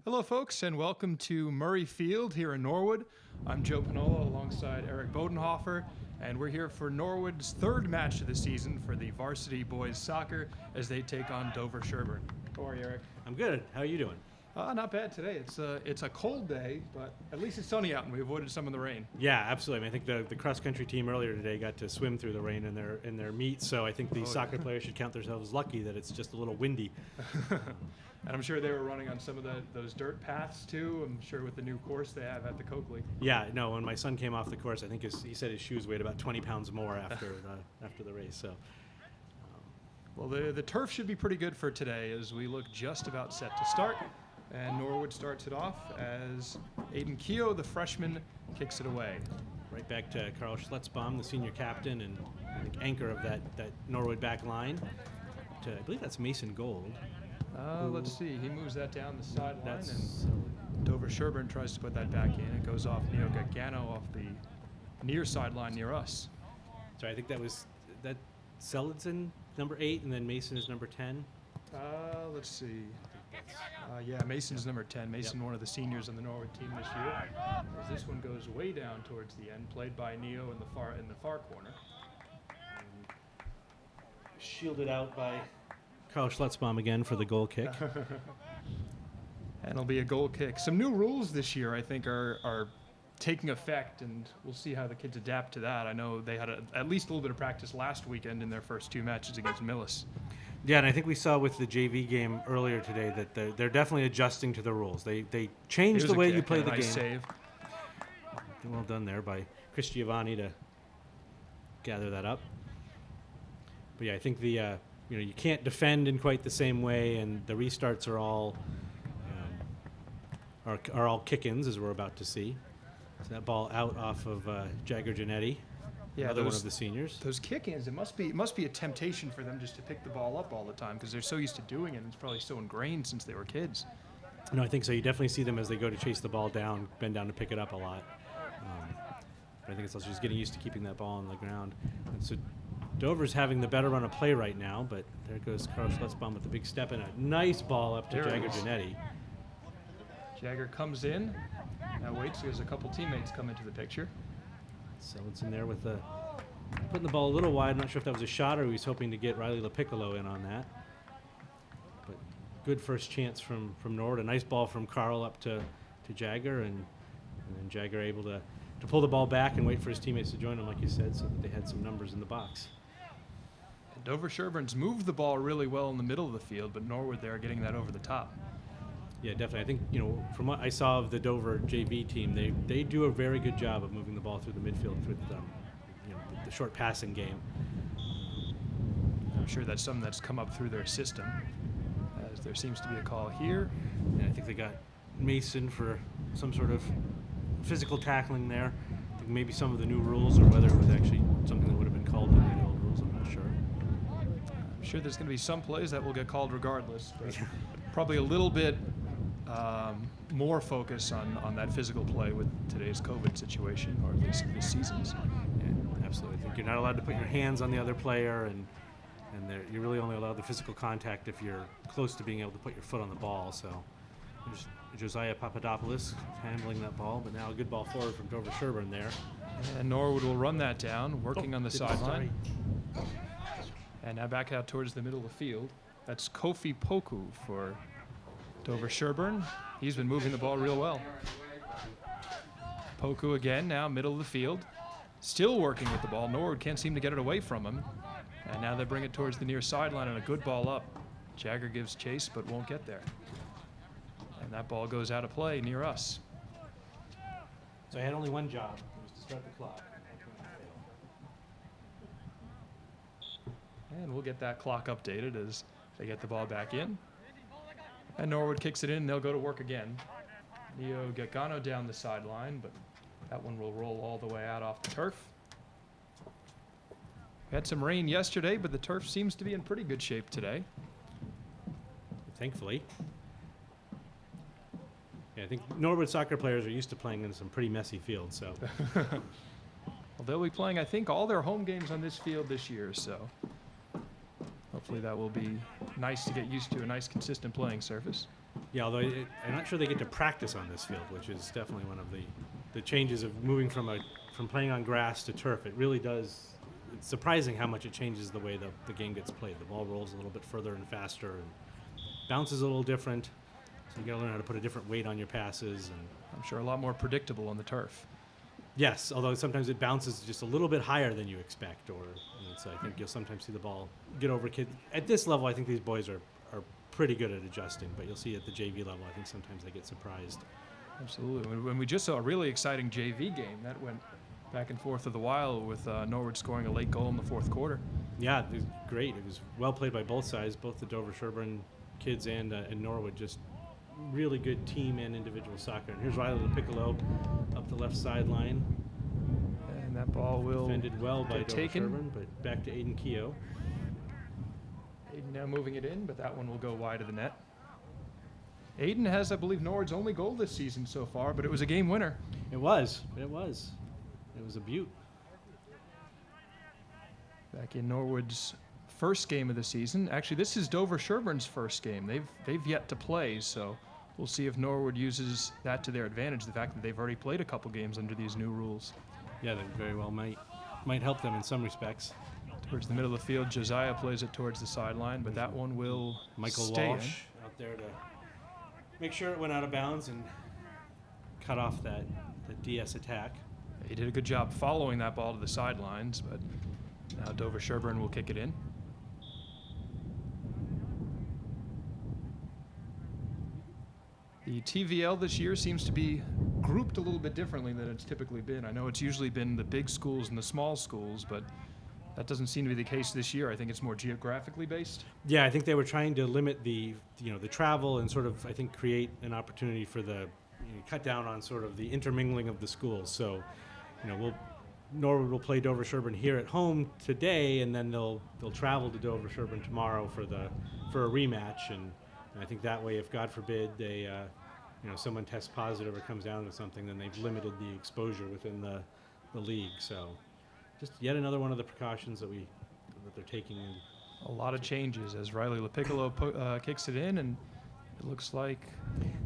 Hello, folks, and welcome to Murray Field here in Norwood. I'm Joe Panola alongside Eric Bodenhofer, and we're here for Norwood's third match of the season for the Varsity boys soccer as they take on Dover Sherborn. How are you, Eric? I'm good. How are you doing? Not bad today. It's a cold day, but at least it's sunny out, and we avoided some of the rain. Yeah, absolutely. I mean, I think the cross country team earlier today got to swim through the rain in their meet, so I think the soccer players should count themselves lucky that it's just a little windy. And I'm sure they were running on some of those dirt paths too. I'm sure with the new course they have at the Coakley. Yeah, no. When my son came off the course, I think he said his shoes weighed about 20 pounds more after the race. So, well, the turf should be pretty good for today as we look just about set to start. And Norwood starts it off as Aiden Keogh, the freshman, kicks it away. Right back to Carl Schletzbaum, the senior captain and I think anchor of that Norwood back line. I believe that's Mason Gold. Let's see. He moves that down the sideline, and Dover Sherborn tries to put that back in. It goes off Neo Gaggano off the near sideline near us. So I think that Seligson, number 8, and then Mason is number 10. Let's see. Yeah, Mason's number 10. Mason, one of the seniors on the Norwood team this year. As this one goes way down towards the end, played by Neo in the far corner. Shielded out by Carl Schletzbaum again for the goal kick. And it'll be a goal kick. Some new rules this year, I think, are taking effect, and we'll see how the kids adapt to that. I know they had at least a little bit of practice last weekend in their first 2 matches against Millis. Yeah, and I think we saw with the JV game earlier today that they're definitely adjusting to the rules. They changed the way you play the game. Save. Well done there by Chris Giovanni to gather that up. But yeah, I think you can't defend in quite the same way, and the restarts are all kick-ins, as we're about to see. So that ball out off of Jagger Giannetti. Yeah, another one of the seniors. Those kick-ins, it must be a temptation for them just to pick the ball up all the time because they're so used to doing it, and it's probably so ingrained since they were kids. No, I think so. You definitely see them as they go to chase the ball down, bend down to pick it up a lot. But I think it's also just getting used to keeping that ball on the ground. And so Dover's having the better run of play right now, but there goes Carl Schletzbaum with the big step and a nice ball up to Jagger Giannetti. Jagger comes in, now waits because a couple teammates come into the picture. So it's in there with putting the ball a little wide. I'm not sure if that was a shot or he was hoping to get Riley LaPiccolo in on that. But good first chance from Norwood. A nice ball from Carl up to Jagger, and then Jagger able to pull the ball back and wait for his teammates to join him, like you said, so that they had some numbers in the box. And Dover Sherborn's moved the ball really well in the middle of the field, but Norwood there getting that over the top. Yeah, definitely. I think, from what I saw of the Dover JV team, they do a very good job of moving the ball through the midfield with the short passing game. I'm sure that's something that's come up through their system, as there seems to be a call here. And I think they got Mason for some sort of physical tackling there. I think maybe some of the new rules, or whether it was actually something that would have been called in the old rules, I'm not sure. I'm sure there's going to be some plays that will get called regardless, but probably a little bit more focus on that physical play with today's COVID situation, or at least this season's. Yeah, absolutely. I think you're not allowed to put your hands on the other player, and you're really only allowed the physical contact if you're close to being able to put your foot on the ball. So there's Josiah Papadopoulos handling that ball, but now a good ball forward from Dover Sherborn there. And Norwood will run that down, working on the sideline. And now back out towards the middle of the field. That's Kofi Poku for Dover Sherborn. He's been moving the ball real well. Poku again, now middle of the field. Still working with the ball. Norwood can't seem to get it away from him. And now they bring it towards the near sideline and a good ball up. Jagger gives chase but won't get there. And that ball goes out of play near us. So I had only one job. It was to start the clock. And we'll get that clock updated as they get the ball back in. And Norwood kicks it in, and they'll go to work again. Neo Gaggano down the sideline, but that one will roll all the way out off the turf. We had some rain yesterday, but the turf seems to be in pretty good shape today. Thankfully. Yeah, I think Norwood soccer players are used to playing in some pretty messy fields, so. Well, they'll be playing, I think, all their home games on this field this year, so hopefully that will be nice to get used to, a nice consistent playing surface. Yeah, although I'm not sure they get to practice on this field, which is definitely one of the changes of moving from playing on grass to turf. It really does. It's surprising how much it changes the way the game gets played. The ball rolls a little bit further and faster, and bounces a little different. So you got to learn how to put a different weight on your passes, and I'm sure a lot more predictable on the turf. yes, although sometimes it bounces just a little bit higher than you expect, so I think you'll sometimes see the ball get over kids. At this level, I think these boys are pretty good at adjusting, but you'll see at the JV level, I think sometimes they get surprised. Absolutely. When we just saw a really exciting JV game that went back and forth of the while with Norwood scoring a late goal in the fourth quarter. Yeah, it was great. It was well played by both sides, both the Dover Sherborn kids and Norwood. Just really good team and individual soccer. And here's Riley Piccolo up the left sideline. And that ball will Defended well by get Dover taken. Sherborn, but back to Aiden Keogh. Aiden now moving it in, but that one will go wide of the net. Aiden has, I believe, Norwood's only goal this season so far, but it was a game winner. It was. It was a beaut. Back in Norwood's first game of the season. Actually, this is Dover Sherborn's first game. They've yet to play, so we'll see if Norwood uses that to their advantage, the fact that they've already played a couple games under these new rules. Yeah, they very well might help them in some respects. Towards the middle of the field, Josiah plays it towards the sideline, but that one will Michael stay Walsh out there to make sure it went out of bounds and cut off the DS attack. He did a good job following that ball to the sidelines, but now Dover Sherborn will kick it in. The TVL this year seems to be grouped a little bit differently than it's typically been. I know it's usually been the big schools and the small schools, but that doesn't seem to be the case this year. I think it's more geographically based. Yeah, I think they were trying to limit the travel and sort of, I think, create an opportunity for cut down on sort of the intermingling of the schools. So, Norwood will play Dover Sherborn here at home today, and then they'll travel to Dover Sherborn tomorrow for a rematch. And I think that way, if God forbid they someone tests positive or comes down with something, then they've limited the exposure within the league. So just yet another one of the precautions that they're taking in. A lot of changes as Riley LaPiccolo kicks it in, and it looks like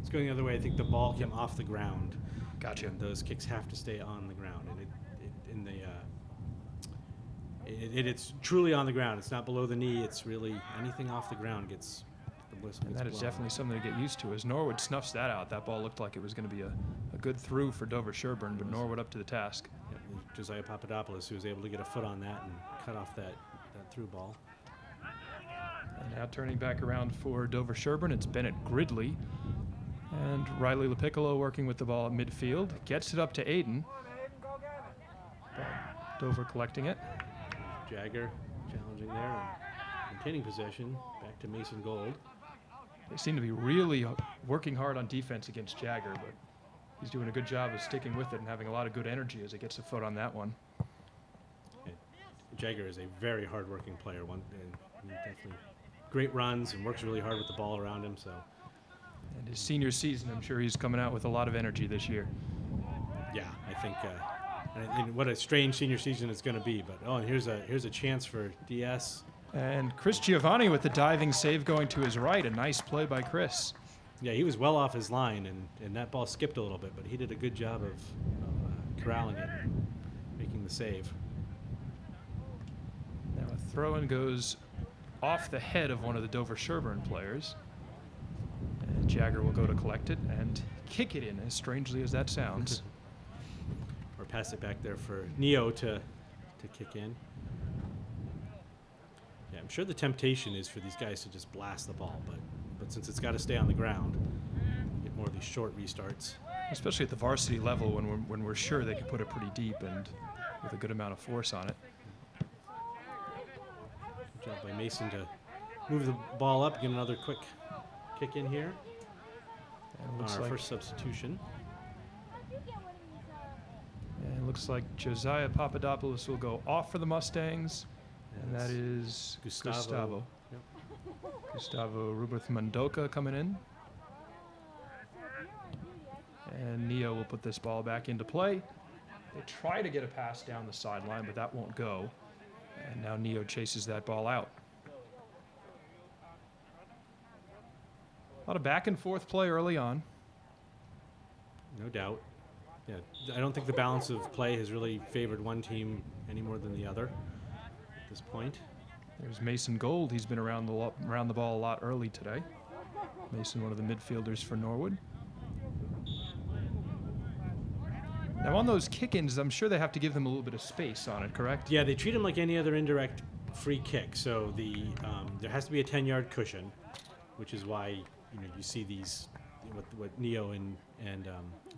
It's going the other way. I think the ball came off the ground. Gotcha. And those kicks have to stay on the ground, and it's truly on the ground. It's not below the knee. It's really anything off the ground gets the whistle. And that is definitely something to get used to. As Norwood snuffs that out, that ball looked like it was going to be a good through for Dover Sherborn, but Norwood up to the task. Yeah, Josiah Papadopoulos, who was able to get a foot on that and cut off that through ball. And now turning back around for Dover Sherborn, it's Bennett Gridley. And Riley LaPiccolo working with the ball at midfield. Gets it up to Aiden. Dover collecting it. Jagger challenging there and maintaining possession. Back to Mason Gold. They seem to be really working hard on defense against Jagger, but he's doing a good job of sticking with it and having a lot of good energy as he gets a foot on that one. And Jagger is a very hard-working player. And he definitely great runs and works really hard with the ball around him. So. And his senior season, I'm sure he's coming out with a lot of energy this year. Yeah, I think. And what a strange senior season it's going to be. But and here's a chance for DS. And Chris Giovanni with the diving save going to his right. A nice play by Chris. Yeah, he was well off his line, and that ball skipped a little bit, but he did a good job of corralling it, and making the save. Now a throw-in goes off the head of one of the Dover Sherborn players. And Jagger will go to collect it and kick it in, as strangely as that sounds. Or pass it back there for Neo to kick in. Yeah, I'm sure the temptation is for these guys to just blast the ball, but since it's got to stay on the ground, get more of these short restarts. Especially at the varsity level when we're sure they can put it pretty deep and with a good amount of force on it. Good job by Mason to move the ball up, get another quick kick in here. And looks Our like first substitution. And it looks like Josiah Papadopoulos will go off for the Mustangs, and that is Gustavo. Yep. Gustavo Ruberth Mendoca coming in. And Neo will put this ball back into play. They try to get a pass down the sideline, but that won't go. And now Neo chases that ball out. lot of back and forth play early on. No doubt. Yeah, I don't think the balance of play has really favored one team any more than the other at this point. There's Mason Gold. He's been around the ball a lot early today. Mason, one of the midfielders for Norwood. Now on those kick-ins, I'm sure they have to give them a little bit of space on it, correct? Yeah, they treat them like any other indirect free kick. So there has to be a 10-yard cushion, which is why you see these what Neo and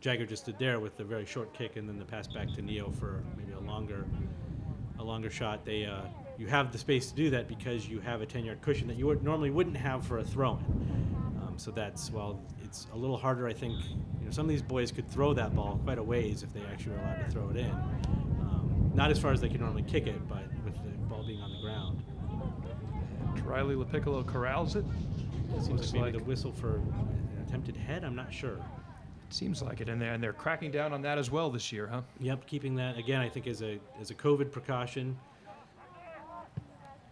Jagger just did there with the very short kick and then the pass back to Neo for maybe a longer shot. You have the space to do that because you have a 10-yard cushion that you normally wouldn't have for a throw-in. So that's, well, it's a little harder, I think. Some of these boys could throw that ball quite a ways if they actually were allowed to throw it in. Not as far as they can normally kick it, but with the ball being on the ground. And Riley LaPiccolo corrals it. Seems like maybe the whistle for an attempted head. I'm not sure. Seems like it, and they're cracking down on that as well this year, huh? Yep, keeping that again. I think as a COVID precaution.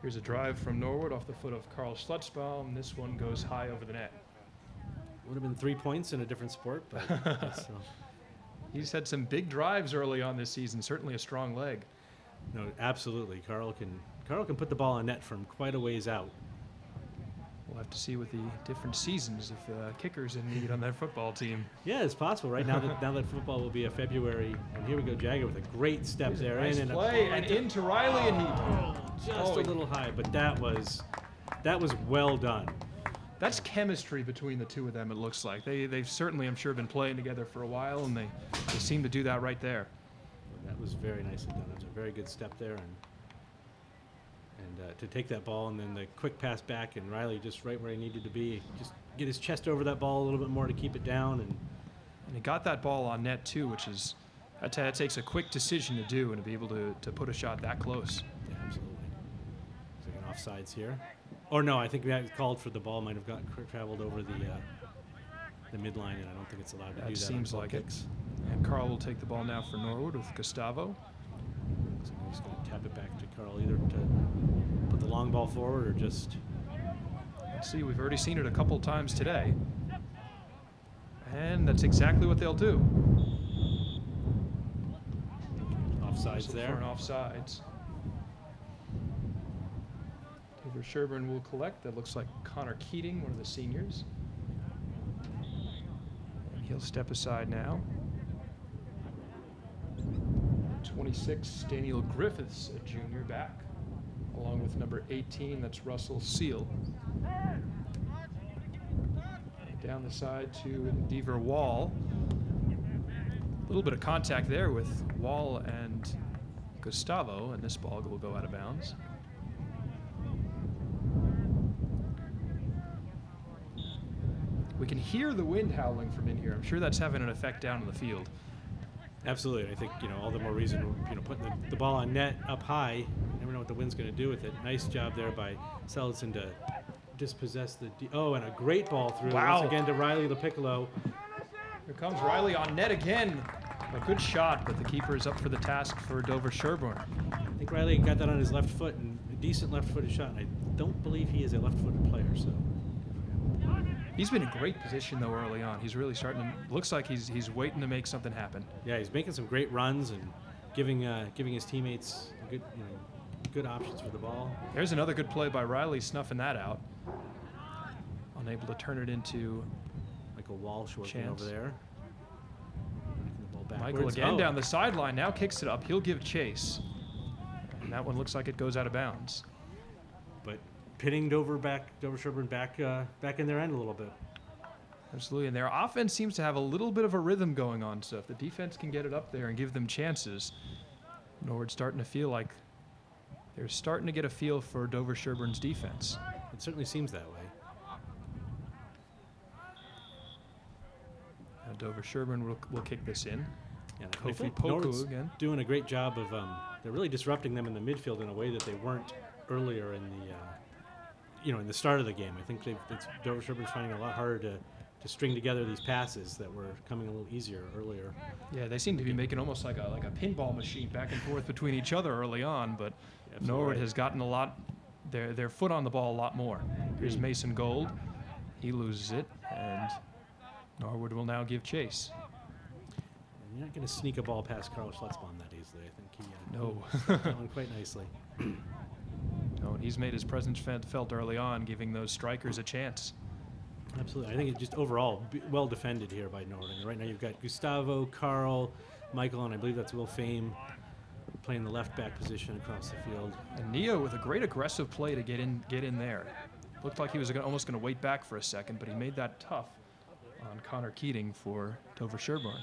Here's a drive from Norwood off the foot of Carl Schlutzbaum. This one goes high over the net. Would have been 3 points in a different sport, but he's had some big drives early on this season. Certainly a strong leg. No, absolutely. Carl can put the ball on net from quite a ways out. We'll have to see with the different seasons if kickers in need on that football team. Yeah, it's possible. Right now that football will be a February. And here we go, Jagger with a great step there. Nice in play and into Riley, and he just a little high, but that was well done. That's chemistry between the two of them, it looks like. They've certainly, I'm sure, been playing together for a while, and they seem to do that right there. That was very nicely done. It was a very good step there, and to take that ball and then the quick pass back, and Riley just right where he needed to be, just get his chest over that ball a little bit more to keep it down. And he got that ball on net, too, which is, that takes a quick decision to do and to be able to put a shot that close. Yeah, absolutely. It's like an offsides here. Or no, I think that called for the ball might have traveled over the midline, and I don't think it's allowed to do that. Seems like it. And Carl will take the ball now for Norwood with Gustavo. So he's going to tap it back to Carl either to put the long ball forward or just... Let's see, we've already seen it a couple times today. And that's exactly what they'll do. Offsides there. For an offsides. Dover Sherborn will collect. That looks like Connor Keating, one of the seniors. And he'll step aside now. 26, Daniel Griffiths, a junior, back, along with number 18, that's Russell Seal. Down the side to Deaver Wall. A little bit of contact there with Wall and Gustavo, and this ball will go out of bounds. We can hear the wind howling from in here. I'm sure that's having an effect down in the field. Absolutely. I think, all the more reason, putting the ball on net up high. You never know what the wind's going to do with it. Nice job there by Seligson to dispossess the... and a great ball through. Wow. Once again to Riley LaPiccolo. Here comes Riley on net again. A good shot, but the keeper is up for the task for Dover Sherborn. I think Riley got that on his left foot, and a decent left-footed shot. And I don't believe he is a left-footed player, so... He's been in great position, though, early on. He's really starting to... Looks like he's waiting to make something happen. Yeah, he's making some great runs and giving his teammates good options for the ball. There's another good play by Riley, snuffing that out. Unable to turn it into... Michael Walsh working over there. The ball Michael again down the sideline, now kicks it up. He'll give chase. And that one looks like it goes out of bounds. But pitting Dover Sherborn back in their end a little bit. Absolutely, and their offense seems to have a little bit of a rhythm going on, so if the defense can get it up there and give them chances, Norwood's starting to feel like they're starting to get a feel for Dover Sherborn's defense. It certainly seems that way. Now Dover Sherborn will kick this in. Yeah, Kofi Poku again. Doing a great job of, they're really disrupting them in the midfield in a way that they weren't earlier in the, in the start of the game. I think Dover Sherborn's finding it a lot harder to string together these passes that were coming a little easier earlier. Yeah, they seem to be making almost like a pinball machine back and forth between each other early on, but Norwood has gotten a lot, their foot on the ball a lot more. Here's Mason Gold. He loses it, And Norwood will now give chase. And you're not going to sneak a ball past Carl Schlutzbaum that easily. I think he No. stopped that one quite nicely. No, and he's made his presence felt early on, giving those strikers a chance. Absolutely. I think it just overall well defended here by Norwood. Right now you've got Gustavo, Carl, Michael, and I believe that's Will Fame playing the left back position across the field. And Neo with a great aggressive play to get in there. Looked like he was almost going to wait back for a second, but he made that tough on Connor Keating for Dover Sherborn.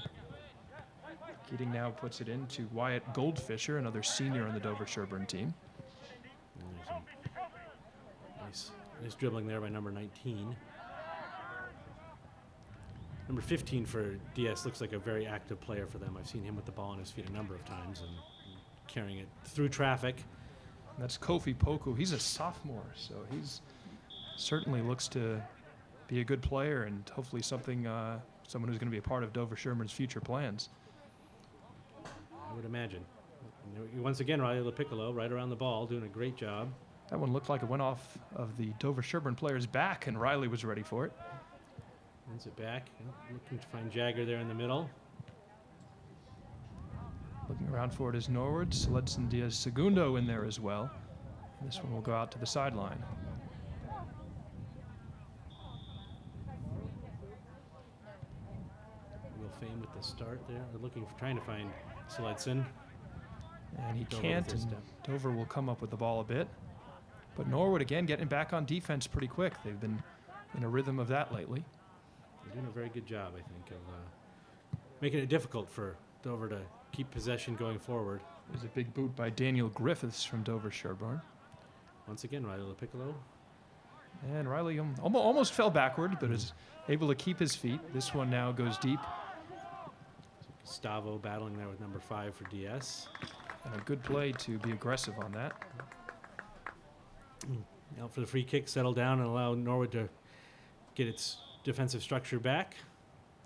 Keating now puts it into Wyatt Goldfisher, another senior on the Dover Sherborn team. And there's nice dribbling there by number 19. Number 15 for DS looks like a very active player for them. I've seen him with the ball on his feet a number of times and carrying it through traffic. And that's Kofi Poku. He's a sophomore, so he's certainly looks to be a good player and hopefully someone who's going to be a part of Dover Sherborn's future plans. I would imagine. And once again, Riley LaPiccolo right around the ball, doing a great job. That one looked like it went off of the Dover Sherborn player's back, and Riley was ready for it. Runs it back, looking to find Jagger there in the middle. Looking around for it is Norwood. Sledson Diaz Segundo in there as well. And this one will go out to the sideline. Will Fame with the start there. They're trying to find Sledson. And he Dover can't, with his and step. Dover will come up with the ball a bit. But Norwood, again, getting back on defense pretty quick. They've been in a rhythm of that lately. They're doing a very good job, I think, of making it difficult for Dover to keep possession going forward. There's a big boot by Daniel Griffiths from Dover Sherborn. Once again, Riley LaPiccolo. And Riley almost fell backward, but is able to keep his feet. This one now goes deep. Gustavo battling there with number 5 for DS. And a good play to be aggressive on that. Out for the free kick, settle down and allow Norwood to get its defensive structure back.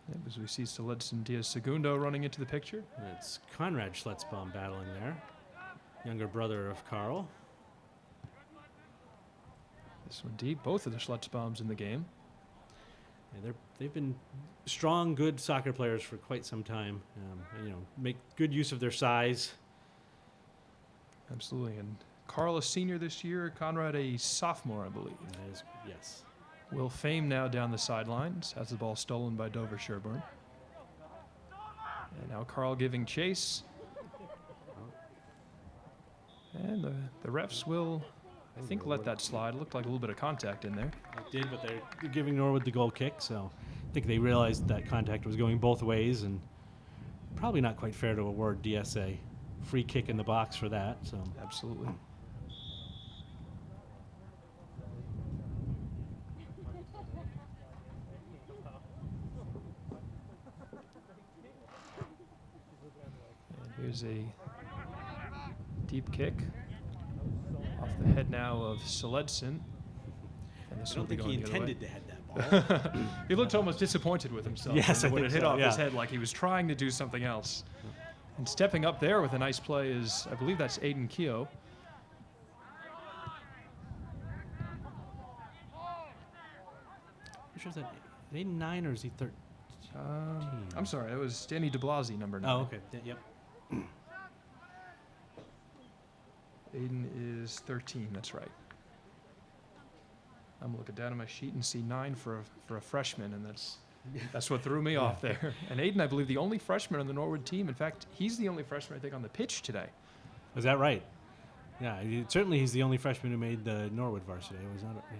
Yep, as we see Sledson Diaz Segundo running into the picture. And it's Conrad Schlutzbaum battling there, younger brother of Carl. This one deep. Both of the Schlutzbaums in the game. Yeah, they've been strong, good soccer players for quite some time. Make good use of their size. Absolutely. And Carl a senior this year. Conrad a sophomore, I believe. That is, yes. Will Fame now down the sidelines. Has the ball stolen by Dover Sherborn. And now Carl giving chase. And the refs will, I think, let that slide. Looked like a little bit of contact in there. It did, but they're giving Norwood the goal kick, so I think they realized that contact was going both ways, and probably not quite fair to award DSA free kick in the box for that. So Absolutely. And here's a deep kick off the head now of Sledson. And this I don't will be think he going the other way. intended to head that ball. He looked almost disappointed with himself. Yes, I when think it hit so, off his yeah. head like he was trying to do something else. And stepping up there with a nice play is, I believe that's Aiden Keogh. I'm sure is that 9 or is he 13? I'm sorry, it was Danny DeBlasi, number 9. Oh, okay. Yep. Aiden is 13, that's right. I'm looking down at my sheet and see 9 for a freshman, and that's what threw me off there. And Aiden, I believe, the only freshman on the Norwood team. In fact, he's the only freshman, I think, on the pitch today. Is that right? Yeah, certainly he's the only freshman who made the Norwood varsity. I was not. Yeah.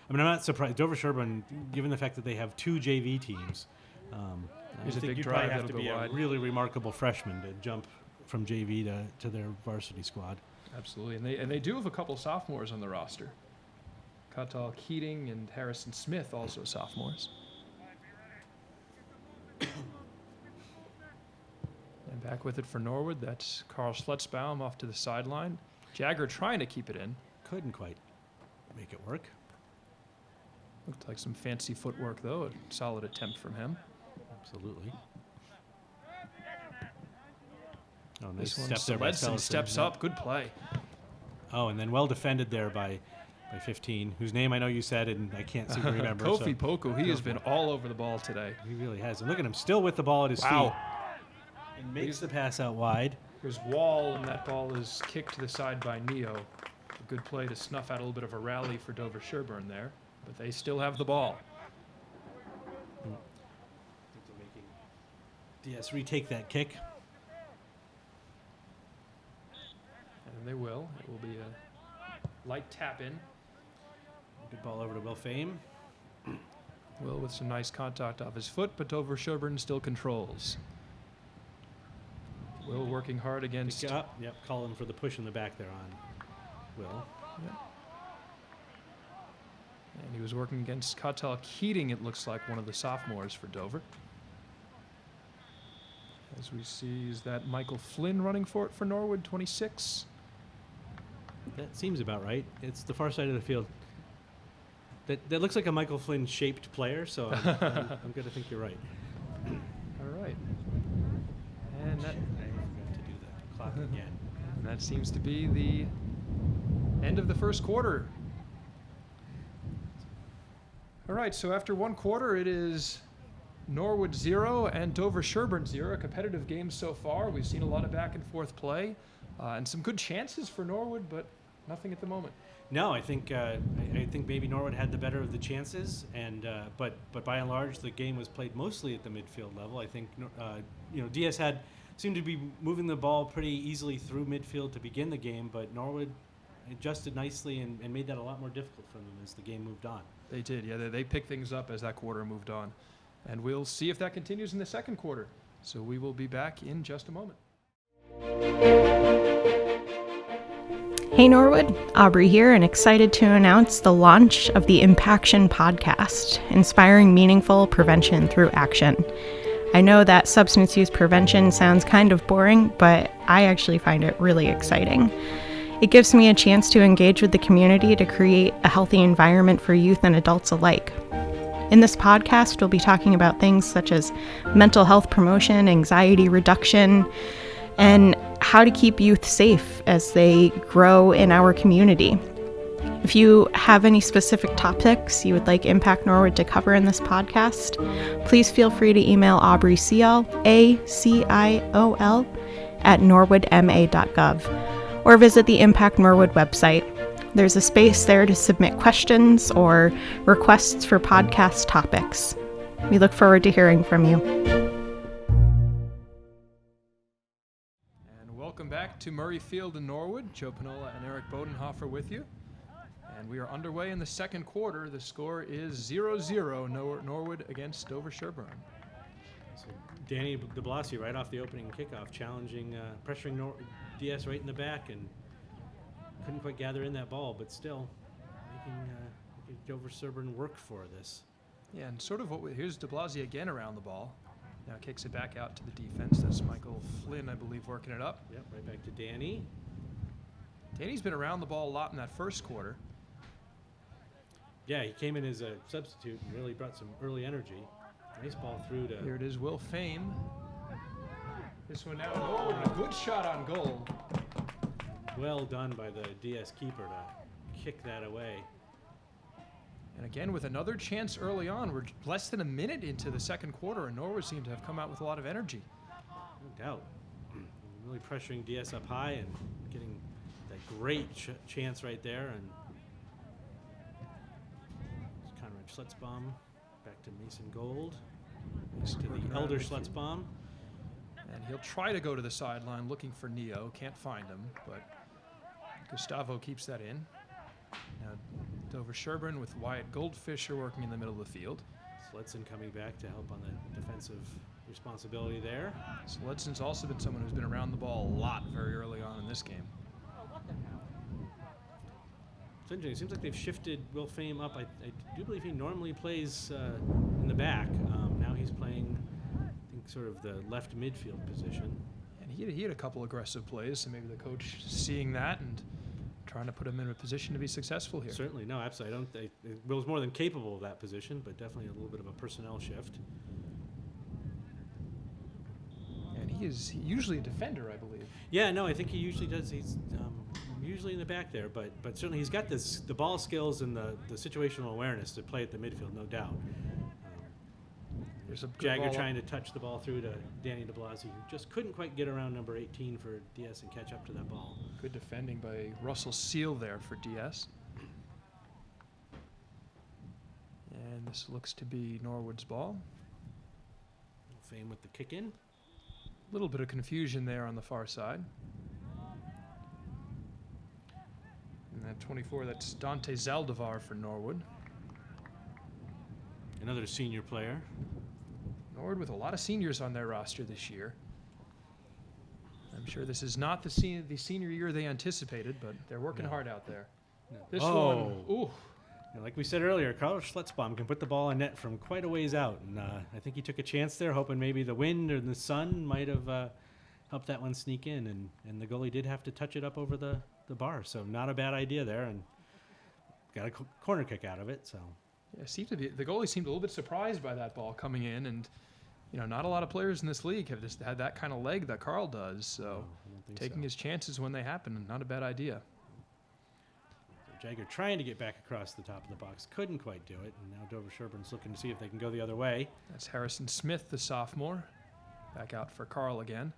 I mean, I'm not surprised. Dover Sherborn, given the fact that they have 2 JV teams, Here's I a think big you'd drive probably have to that'll be go a wide. really remarkable freshman to jump from JV to their varsity squad. Absolutely, and they do have a couple sophomores on the roster. Catal Keating and Harrison Smith, also sophomores. And back with it for Norwood. That's Carl Schlutzbaum off to the sideline. Jagger trying to keep it in. Couldn't quite make it work. Looked like some fancy footwork, though. A solid attempt from him. Absolutely. Oh, nice This one, step there by Sledson Sellison. steps Yeah. up. Good play. Oh, and then well defended there by by 15, whose name I know you said and I can't seem to remember. Kofi Poku, he has been all over the ball today. He really has. And look at him, still with the ball at his feet. And makes the pass out wide. Here's Wall, and that ball is kicked to the side by Neo. A good play to snuff out a little bit of a rally for Dover Sherborn there, but they still have the ball. I think they're making DS retake that kick. And they will. It will be a light tap in. Good ball over to Will Fame. Will with some nice contact off his foot, but Dover Sherborn still controls. Will working hard against... Yep, calling for the push in the back there on Will. Yep. And he was working against Cautel Keating, it looks like, one of the sophomores for Dover. As we see, is that Michael Flynn running for it for Norwood, 26? That seems about right. It's the far side of the field. That looks like a Michael Flynn shaped player, so I'm going to think you're right. All right. And that, I forgot to do the clock again. And that seems to be the end of the first quarter. All right, so after one quarter, it is Norwood 0 and Dover Sherborn 0. A competitive game so far. We've seen a lot of back and forth play and some good chances for Norwood, but nothing at the moment. No, I think maybe Norwood had the better of the chances, and but by and large the game was played mostly at the midfield level. I think DS seemed to be moving the ball pretty easily through midfield to begin the game, but Norwood adjusted nicely and made that a lot more difficult for them as the game moved on. They did, yeah. They picked things up as that quarter moved on, and we'll see if that continues in the second quarter. So we will be back in just a moment. Hey Norwood, Aubrey here, and excited to announce the launch of the Impaction podcast, inspiring meaningful prevention through action. I know that substance use prevention sounds kind of boring, but I actually find it really exciting. It gives me a chance to engage with the community to create a healthy environment for youth and adults alike. In this podcast, we'll be talking about things such as mental health promotion, anxiety reduction, and how to keep youth safe as they grow in our community. If you have any specific topics you would like Impact Norwood to cover in this podcast, please feel free to email Aubrey Ciol, ACIOL, at norwoodma.gov, or visit the Impact Norwood website. There's a space there to submit questions or requests for podcast topics. We look forward to hearing from you. Welcome back to Murray Field in Norwood. Joe Panola and Eric Bodenhofer with you. And we are underway in the second quarter. The score is 0-0, Norwood against Dover Sherborn. So Danny de Blasi right off the opening kickoff, challenging, pressuring DS right in the back, and couldn't quite gather in that ball, but still making Dover Sherborn work for this. Yeah, and sort of here's de Blasi again around the ball. Now kicks it back out to the defense. That's Michael Flynn, I believe, working it up. Yep, right back to Danny. Danny's been around the ball a lot in that first quarter. Yeah, he came in as a substitute and really brought some early energy. Nice ball through to... Here it is, Will Fame. This one now, Norwood, a good shot on goal. Well done by the DS keeper to kick that away. And again, with another chance early on, we're less than a minute into the second quarter, and Norwood seemed to have come out with a lot of energy. No doubt. Really pressuring DS up high and getting that great chance right there. And Conrad Schlutzbaum back to Mason Gold. To the elder Schlutzbaum. And he'll try to go to the sideline looking for Neo. Can't find him, but Gustavo keeps that in. Now Dover Sherborn with Wyatt Goldfisher working in the middle of the field. Sledson coming back to help on the defensive responsibility there. Sledson's also been someone who's been around the ball a lot very early on in this game. It's interesting. It seems like they've shifted Will Fame up. I do believe he normally plays in the back. Now he's playing, I think, sort of the left midfield position. And he had a couple aggressive plays, so maybe the coach seeing that and trying to put him in a position to be successful here. Certainly, no, absolutely. Will's more than capable of that position, but definitely a little bit of a personnel shift. And he is usually a defender, I believe. Yeah, no, I think he usually does. He's usually in the back there, but certainly he's got the ball skills and the situational awareness to play at the midfield, no doubt. There's a good Jagger ball trying to touch the ball through to Danny DeBlasi, who just couldn't quite get around number 18 for DS and catch up to that ball. Good defending by Russell Seal there for DS. And this looks to be Norwood's ball. Fame with the kick in. A little bit of confusion there on the far side. And that 24, that's Dante Zaldivar for Norwood. Another senior player. Norwood with a lot of seniors on their roster this year. I'm sure this is not the senior year they anticipated, but they're working hard out there. No. This one, ooh. And like we said earlier, Carl Schletzbaum can put the ball in net from quite a ways out. And I think he took a chance there, hoping maybe the wind or the sun might have helped that one sneak in. And the goalie did have to touch it up over the bar. So not a bad idea there. And got a corner kick out of it. So Yeah, the goalie seemed a little bit surprised by that ball coming in. And, not a lot of players in this league have just had that kind of leg that Carl does. So no, I don't think taking his chances when they happen, not a bad idea. Jagger trying to get back across the top of the box. Couldn't quite do it. And now Dover Sherborn's looking to see if they can go the other way. That's Harrison Smith, the sophomore, back out for Carl again.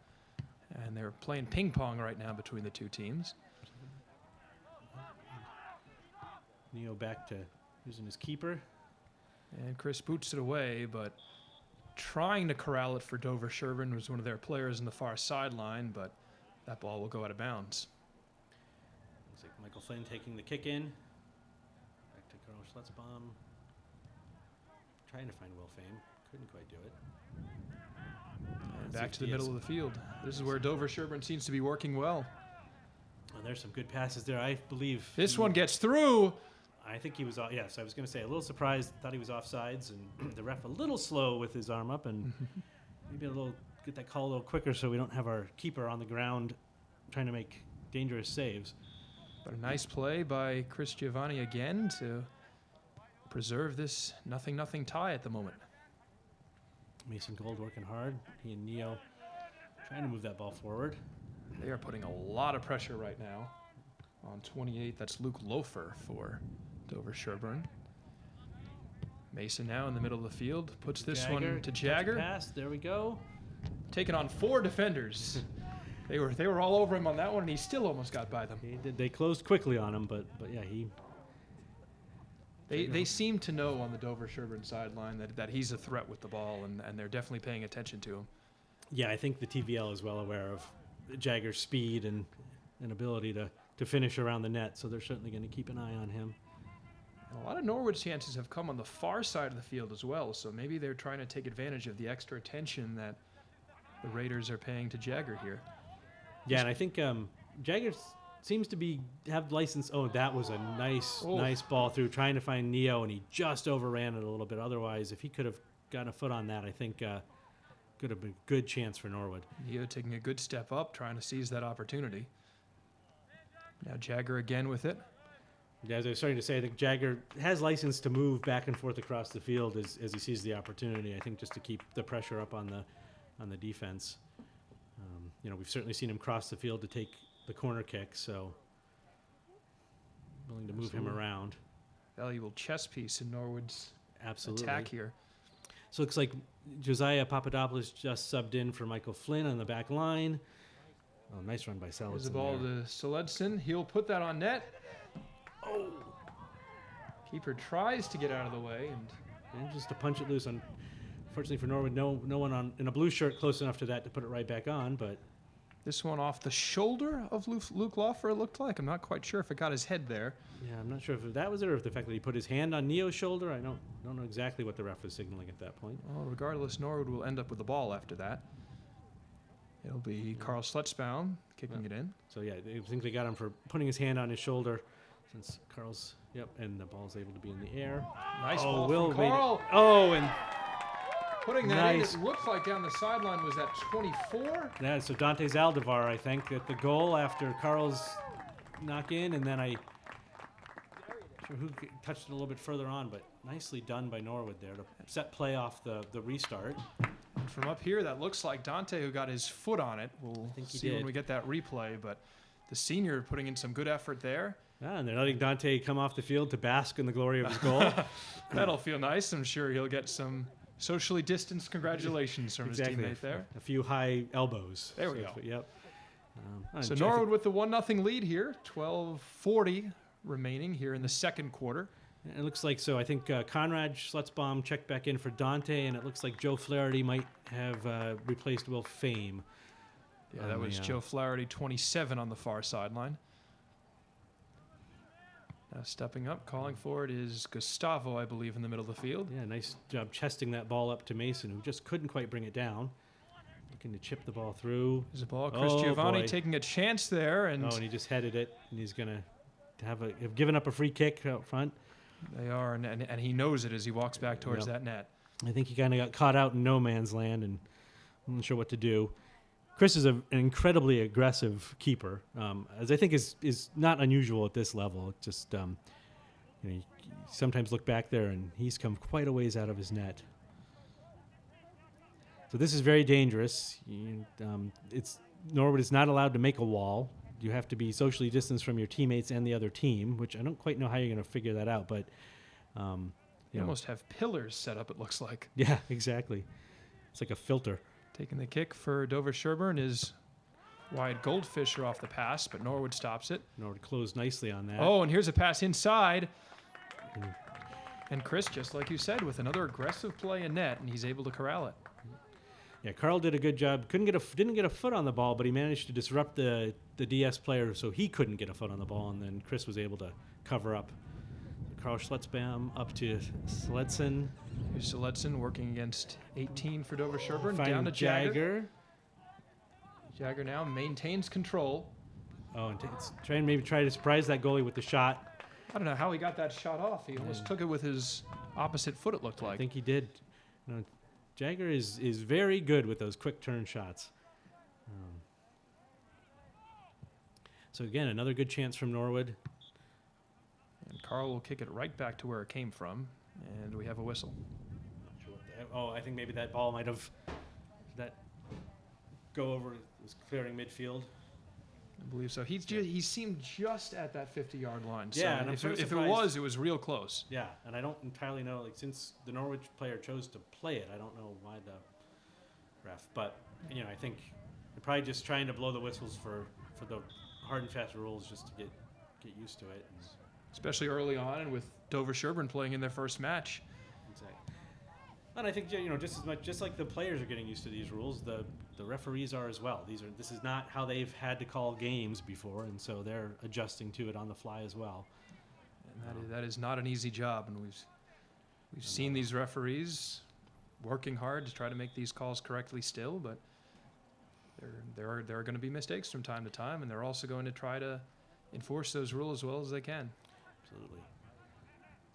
And they're playing ping pong right now between the two teams. Neo back to using his keeper. And Chris boots it away, but trying to corral it for Dover Sherborn was one of their players on the far sideline, but that ball will go out of bounds. Looks like Michael Flynn taking the kick in. Back to Carl Schletzbaum. Trying to find Will Fame. Couldn't quite do it. And back to the middle of the field. This is where Dover Sherborn seems to be working well. Oh, there's some good passes there. I believe This one gets through. I think he was, yes, I was going to say a little surprised, thought he was offsides, and the ref a little slow with his arm up, and maybe get that call a little quicker so we don't have our keeper on the ground trying to make dangerous saves. But a nice play by Chris Giovanni again to preserve this 0-0 tie at the moment. Mason Gold working hard. He and Neo trying to move that ball forward. They are putting a lot of pressure right now on 28. That's Luke Lofer for Dover Sherborn. Mason now in the middle of the field puts this one to Jagger. Pass. There we go. Taking on 4 defenders. They were all over him on that one, and he still almost got by them. He did. They closed quickly on him, but yeah, They seem to know on the Dover Sherborn sideline that he's a threat with the ball, and they're definitely paying attention to him. Yeah, I think the TVL is well aware of Jagger's speed and ability to finish around the net, so they're certainly going to keep an eye on him. And a lot of Norwood's chances have come on the far side of the field as well, so maybe they're trying to take advantage of the extra attention that the Raiders are paying to Jagger here. Yeah, and I think Jagger seems to have license. Oh, that was a nice ball through, trying to find Neo, and he just overran it a little bit. Otherwise, if he could have gotten a foot on that, I think could have been a good chance for Norwood. Neo taking a good step up, trying to seize that opportunity. Now Jagger again with it. Yeah, as I was starting to say, I think Jagger has license to move back and forth across the field as he sees the opportunity. I think just to keep the pressure up on the defense. We've certainly seen him cross the field to take the corner kick, so willing to move him around. Valuable chess piece in Norwood's attack here. So it looks like Josiah Papadopoulos just subbed in for Michael Flynn on the back line. Oh, nice run by Seledson. There's the ball to Seledson. He'll put that on net. Oh! Keeper tries to get out of the way, and just to punch it loose. Unfortunately for Norwood, no one in a blue shirt close enough to that to put it right back on. But this one off the shoulder of Luke Laufer, it looked like. I'm not quite sure if it got his head there. Yeah, I'm not sure if that was it or if the fact that he put his hand on Neo's shoulder. I don't know exactly what the ref was signaling at that point. Well, regardless, Norwood will end up with the ball after that. It'll be Carl Schletzbaum kicking it in. So, yeah, I think they got him for putting his hand on his shoulder since Carl's, and the ball's able to be in the air. Nice ball from Carl. And putting that in, it looked like down the sideline was that 24. Yeah, so Dante Zaldivar, I think, at the goal after Carl's knock in, and then I'm sure who touched it a little bit further on, but nicely done by Norwood there to set play off the restart. And from up here, that looks like Dante who got his foot on it. We'll see when we get that replay, but the senior putting in some good effort there. And they're letting Dante come off the field to bask in the glory of his goal. That'll feel nice. I'm sure he'll get some socially distanced congratulations from Exactly. his teammate there. A few high elbows. There we go. Yep. So Norwood with the 1-0 lead here. 12:40 remaining here in the second quarter. It looks like so. I think Conrad Schlutzbaum checked back in for Dante, and it looks like Joe Flaherty might have replaced Will Fame. Yeah, that was Joe Flaherty, 27 on the far sideline. Now stepping up, calling for it is Gustavo, I believe, in the middle of the field. Yeah, nice job chesting that ball up to Mason, who just couldn't quite bring it down. Looking to chip the ball through. There's a ball. Chris Giovanni boy. taking a chance there. And and he just headed it, and he's going to have given up a free kick out front. They are, and he knows it as he walks back towards that net. I think he kind of got caught out in no man's land, and I'm not sure what to do. Chris is an incredibly aggressive keeper, as I think is not unusual at this level. It just you sometimes look back there, and he's come quite a ways out of his net. So this is very dangerous. Norwood is not allowed to make a wall. You have to be socially distanced from your teammates and the other team, which I don't quite know how you're going to figure that out. But you almost have pillars set up, it looks like. Yeah, exactly. It's like a filter. Taking the kick for Dover Sherborn is Wyatt Goldfisher off the pass, but Norwood stops it. Norwood closed nicely on that. Oh, and here's a pass inside. And Chris, just like you said, with another aggressive play in net, and he's able to corral it. Yeah, Carl did a good job. Didn't get a foot on the ball, but he managed to disrupt the DS player so he couldn't get a foot on the ball, and then Chris was able to cover up. Carl Schlutzbaum up to Sledson. Here's Sledson working against 18 for Dover Sherborn. Finding Down to Jagger. Jagger. Jagger now maintains control. Oh, and try to surprise that goalie with the shot. I don't know how he got that shot off. He almost took it with his opposite foot, it looked like. I think he did. Jagger is very good with those quick turn shots. So again, another good chance from Norwood. And Carl will kick it right back to where it came from, and we have a whistle. I think maybe that ball might have go over. It was clearing midfield. I believe so. He seemed just at that 50-yard line. Yeah, so and if it was real close. Yeah, and I don't entirely know. Since the Norwich player chose to play it, I don't know why the ref. But I think they're probably just trying to blow the whistles for the hard and fast rules, just to get used to it. Especially early on, and with Dover Sherborn playing in their first match. Exactly. And I think just like the players are getting used to these rules, the referees are as well. This is not how they've had to call games before, and so they're adjusting to it on the fly as well. And that is not an easy job, and we've seen these referees working hard to try to make these calls correctly still, but there are going to be mistakes from time to time, and they're also going to try to enforce those rules as well as they can. Absolutely.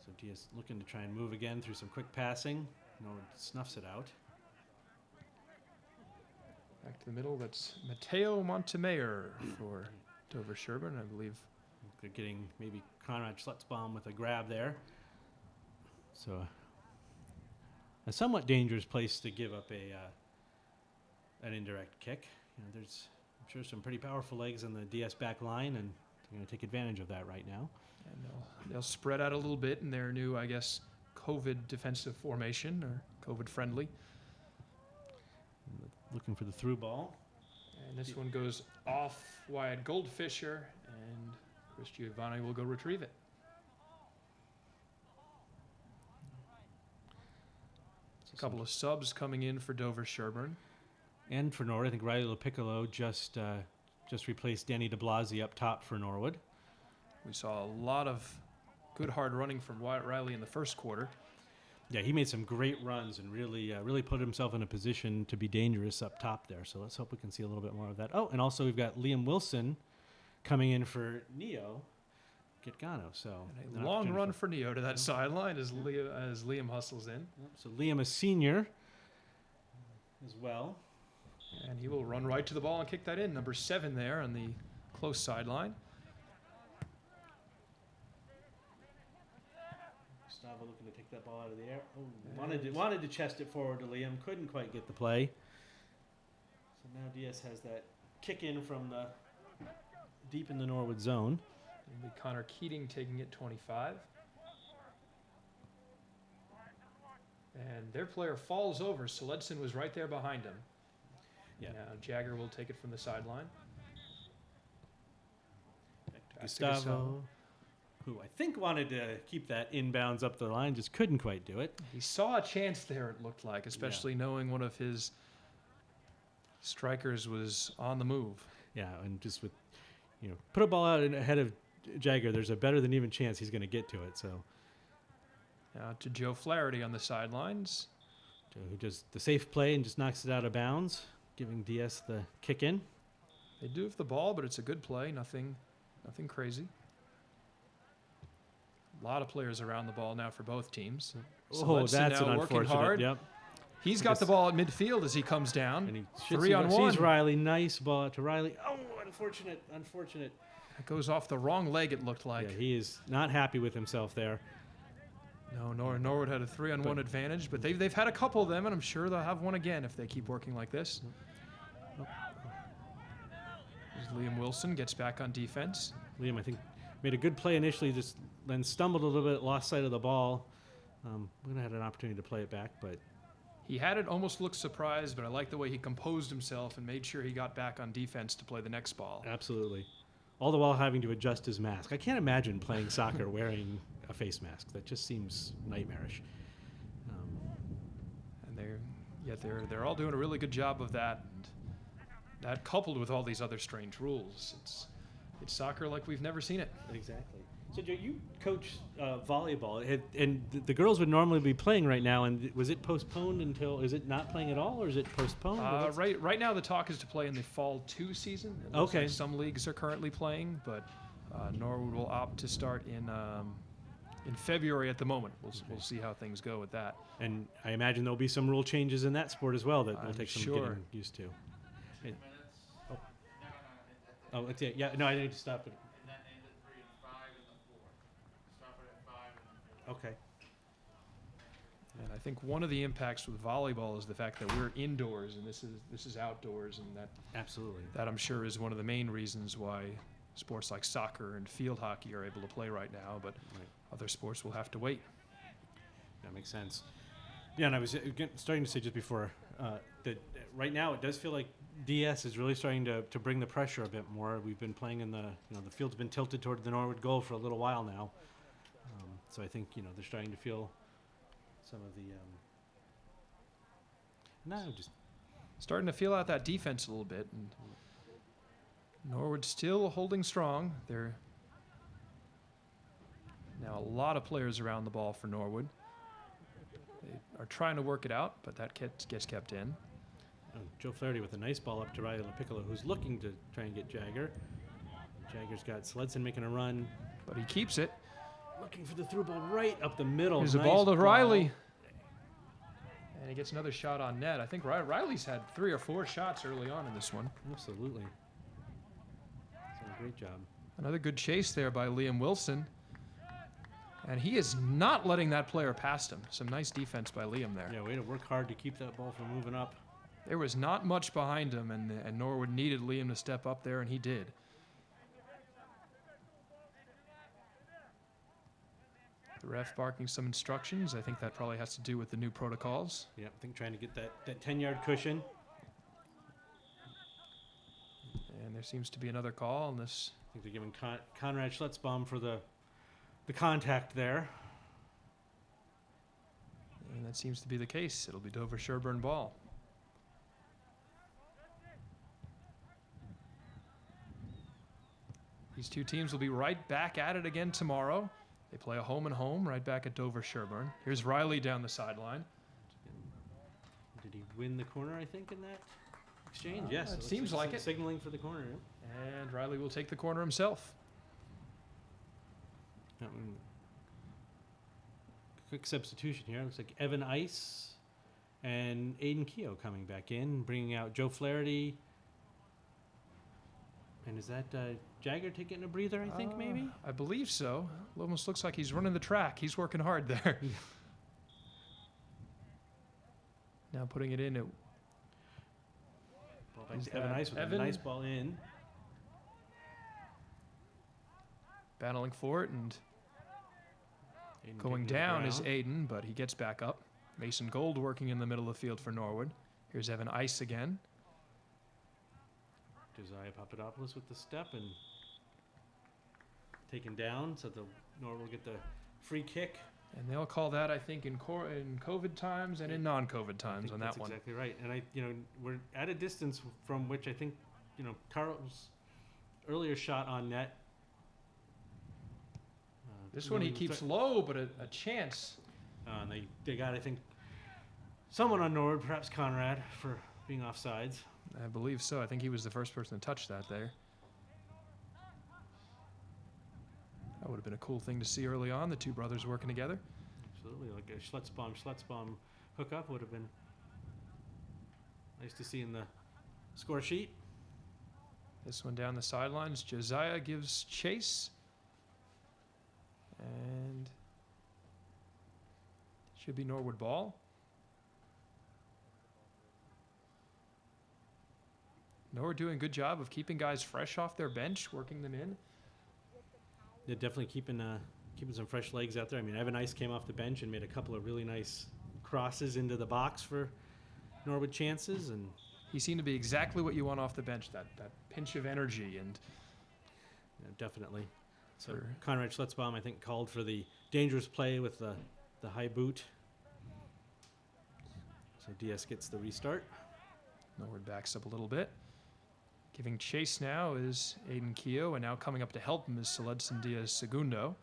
So Diaz looking to try and move again through some quick passing. Norwood snuffs it out. Back to the middle, that's Mateo Montemayor for Dover Sherborn, I believe. They're getting maybe Conrad Schlutzbaum with a grab there. So a somewhat dangerous place to give up an indirect kick. There's, I'm sure, some pretty powerful legs in the DS back line, and they're going to take advantage of that right now. And they'll spread out a little bit in their new, I guess, COVID defensive formation, or COVID friendly. Looking for the through ball. And this one goes off Wyatt Goldfisher, and Chris Giovanni will go retrieve it. A couple of subs coming in for Dover Sherborn. And for Norwood, I think Riley LaPiccolo just replaced Danny DeBlasi up top for Norwood. We saw a lot of good hard running from Wyatt Riley in the first quarter. Yeah, he made some great runs and really put himself in a position to be dangerous up top there. So let's hope we can see a little bit more of that. Oh, and also we've got Liam Wilson coming in for Neo Gitgano. So and a long run for Neo to that sideline as Liam hustles in. So Liam, a senior as well. And he will run right to the ball and kick that in. Number 7 there on the close sideline. Gustavo looking to take that ball out of the air. Oh, wanted to chest it forward to Liam. Couldn't quite get the play. So now Diaz has that kick in from the deep in the Norwood zone. It'll be Connor Keating taking it 25. And their player falls over. Soledson was right there behind him. Yeah. Now Jagger will take it from the sideline. Back to Back to Gustavo, who I think wanted to keep that inbounds up the line, just couldn't quite do it. He saw a chance there, it looked like, especially knowing one of his strikers was on the move. Yeah, and just with, put a ball out ahead of Jagger, there's a better than even chance he's going to get to it. So Now to Joe Flaherty on the sidelines. Joe, who does the safe play and just knocks it out of bounds, giving DS the kick in. They do have the ball, but it's a good play. Nothing crazy. A lot of players around the ball now for both teams. That's now an working unfortunate. hard. Yep. He's got the ball at midfield as he comes down. And he 3-on-1. sees Riley. Nice ball out to Riley. Oh, unfortunate. It goes off the wrong leg, it looked like. Yeah, he is not happy with himself there. No, Norwood had a 3-on-1 advantage, but they've had a couple of them, and I'm sure they'll have one again if they keep working like this. As Liam Wilson gets back on defense. Liam, I think, made a good play initially, just then stumbled a little bit, lost sight of the ball. We're going to have an opportunity to play it back, but He had it, almost looked surprised, but I like the way he composed himself and made sure he got back on defense to play the next ball. absolutely. All the while having to adjust his mask. I can't imagine playing soccer wearing a face mask. That just seems nightmarish. And they're all doing a really good job of that. And that coupled with all these other strange rules, it's soccer like we've never seen it. Exactly. So, Joe, you coach volleyball, and the girls would normally be playing right now. And was it postponed until? Is it not playing at all, or is it postponed? Right now, the talk is to play in the fall 2 season. It looks Okay. like some leagues are currently playing, but Norwood will opt to start in February at the moment. We'll see how things go with that. And I imagine there'll be some rule changes in that sport as well that will I'm take some sure. getting used to. Oh, that's it. Yeah, no, I need to stop it. And then end at 3 and 5 in the 4. Stop it at 5 and then 4. Okay. And I think one of the impacts with volleyball is the fact that we're indoors and this is outdoors, and Absolutely. that I'm sure is one of the main reasons why sports like soccer and field hockey are able to play right now, but Right. other sports will have to wait. That makes sense. Yeah, and I was starting to say just before that right now it does feel like DS is really starting to bring the pressure a bit more. We've been playing in the field's been tilted toward the Norwood goal for a little while now, so I think they're starting to feel some of the. Just Starting to feel out that defense a little bit, and Norwood still holding strong. There now a lot of players around the ball for Norwood. They are trying to work it out, but that gets kept in. Joe Flaherty with a nice ball up to Riley LaPiccolo, who's looking to try and get Jagger. Jagger's got Sledson making a run, But he keeps it. looking for the through ball right up the middle. Here's a Nice ball to Riley. And he gets another shot on net. I think Riley's had 3 or 4 shots early on in this one. Absolutely. He's done a great job. Another good chase there by Liam Wilson. And he is not letting that player past him. Some nice defense by Liam there. Yeah, way to work hard to keep that ball from moving up. There was not much behind him, and Norwood needed Liam to step up there, and he did. The ref barking some instructions. I think that probably has to do with the new protocols. Yeah, I think trying to get that 10-yard cushion. And there seems to be another call on this. I think they're giving Conrad Schletzbaum for the contact there. And that seems to be the case. It'll be Dover Sherborn ball. These two teams will be right back at it again tomorrow. They play a home and home right back at Dover Sherborn. Here's Riley down the sideline. Did he win the corner, I think, in that exchange? Yes. It looks seems like it. Signaling for the corner. And Riley will take the corner himself. That one- quick substitution here. Looks like Evan Ice and Aiden Keogh coming back in, bringing out Joe Flaherty. And is that Jagger taking a breather, I think, maybe? I believe so. It almost looks like he's running the track. He's working hard there. Now putting it in. Ball back Is to Evan that Ice with Evan? a nice ball in. battling for it, and Aiden going taking the down is ground. Aiden, but he gets back up. Mason Gold working in the middle of the field for Norwood. Here's Evan Ice again. Josiah Papadopoulos with the step and taken down, so the Norwood will get the free kick. And they'll call that, I think, in COVID times and in non-COVID I times think on that's that one. exactly right. And we're at a distance from which I think, Carl's earlier shot on net. This one he keeps low, but a chance. And they got, I think, someone on Norwood, perhaps Conrad, for being offsides. I believe so. I think he was the first person to touch that there. That would have been a cool thing to see early on, the two brothers working together. Absolutely, like a Schlutzbaum hookup would have been nice to see in the score sheet. This one down the sidelines. Josiah gives chase. And should be Norwood ball. Norwood doing a good job of keeping guys fresh off their bench, working them in. They're definitely keeping some fresh legs out there. I mean, Evan Ice came off the bench and made a couple of really nice crosses into the box for Norwood chances, and He seemed to be exactly what you want off the bench, that pinch of energy. And definitely. So For- Conrad Schlutzbaum, I think, called for the dangerous play with the high boot. So DS gets the restart. Norwood backs up a little bit. Giving chase now is Aiden Keogh, and now coming up to help him is Soledson Diaz Segundo.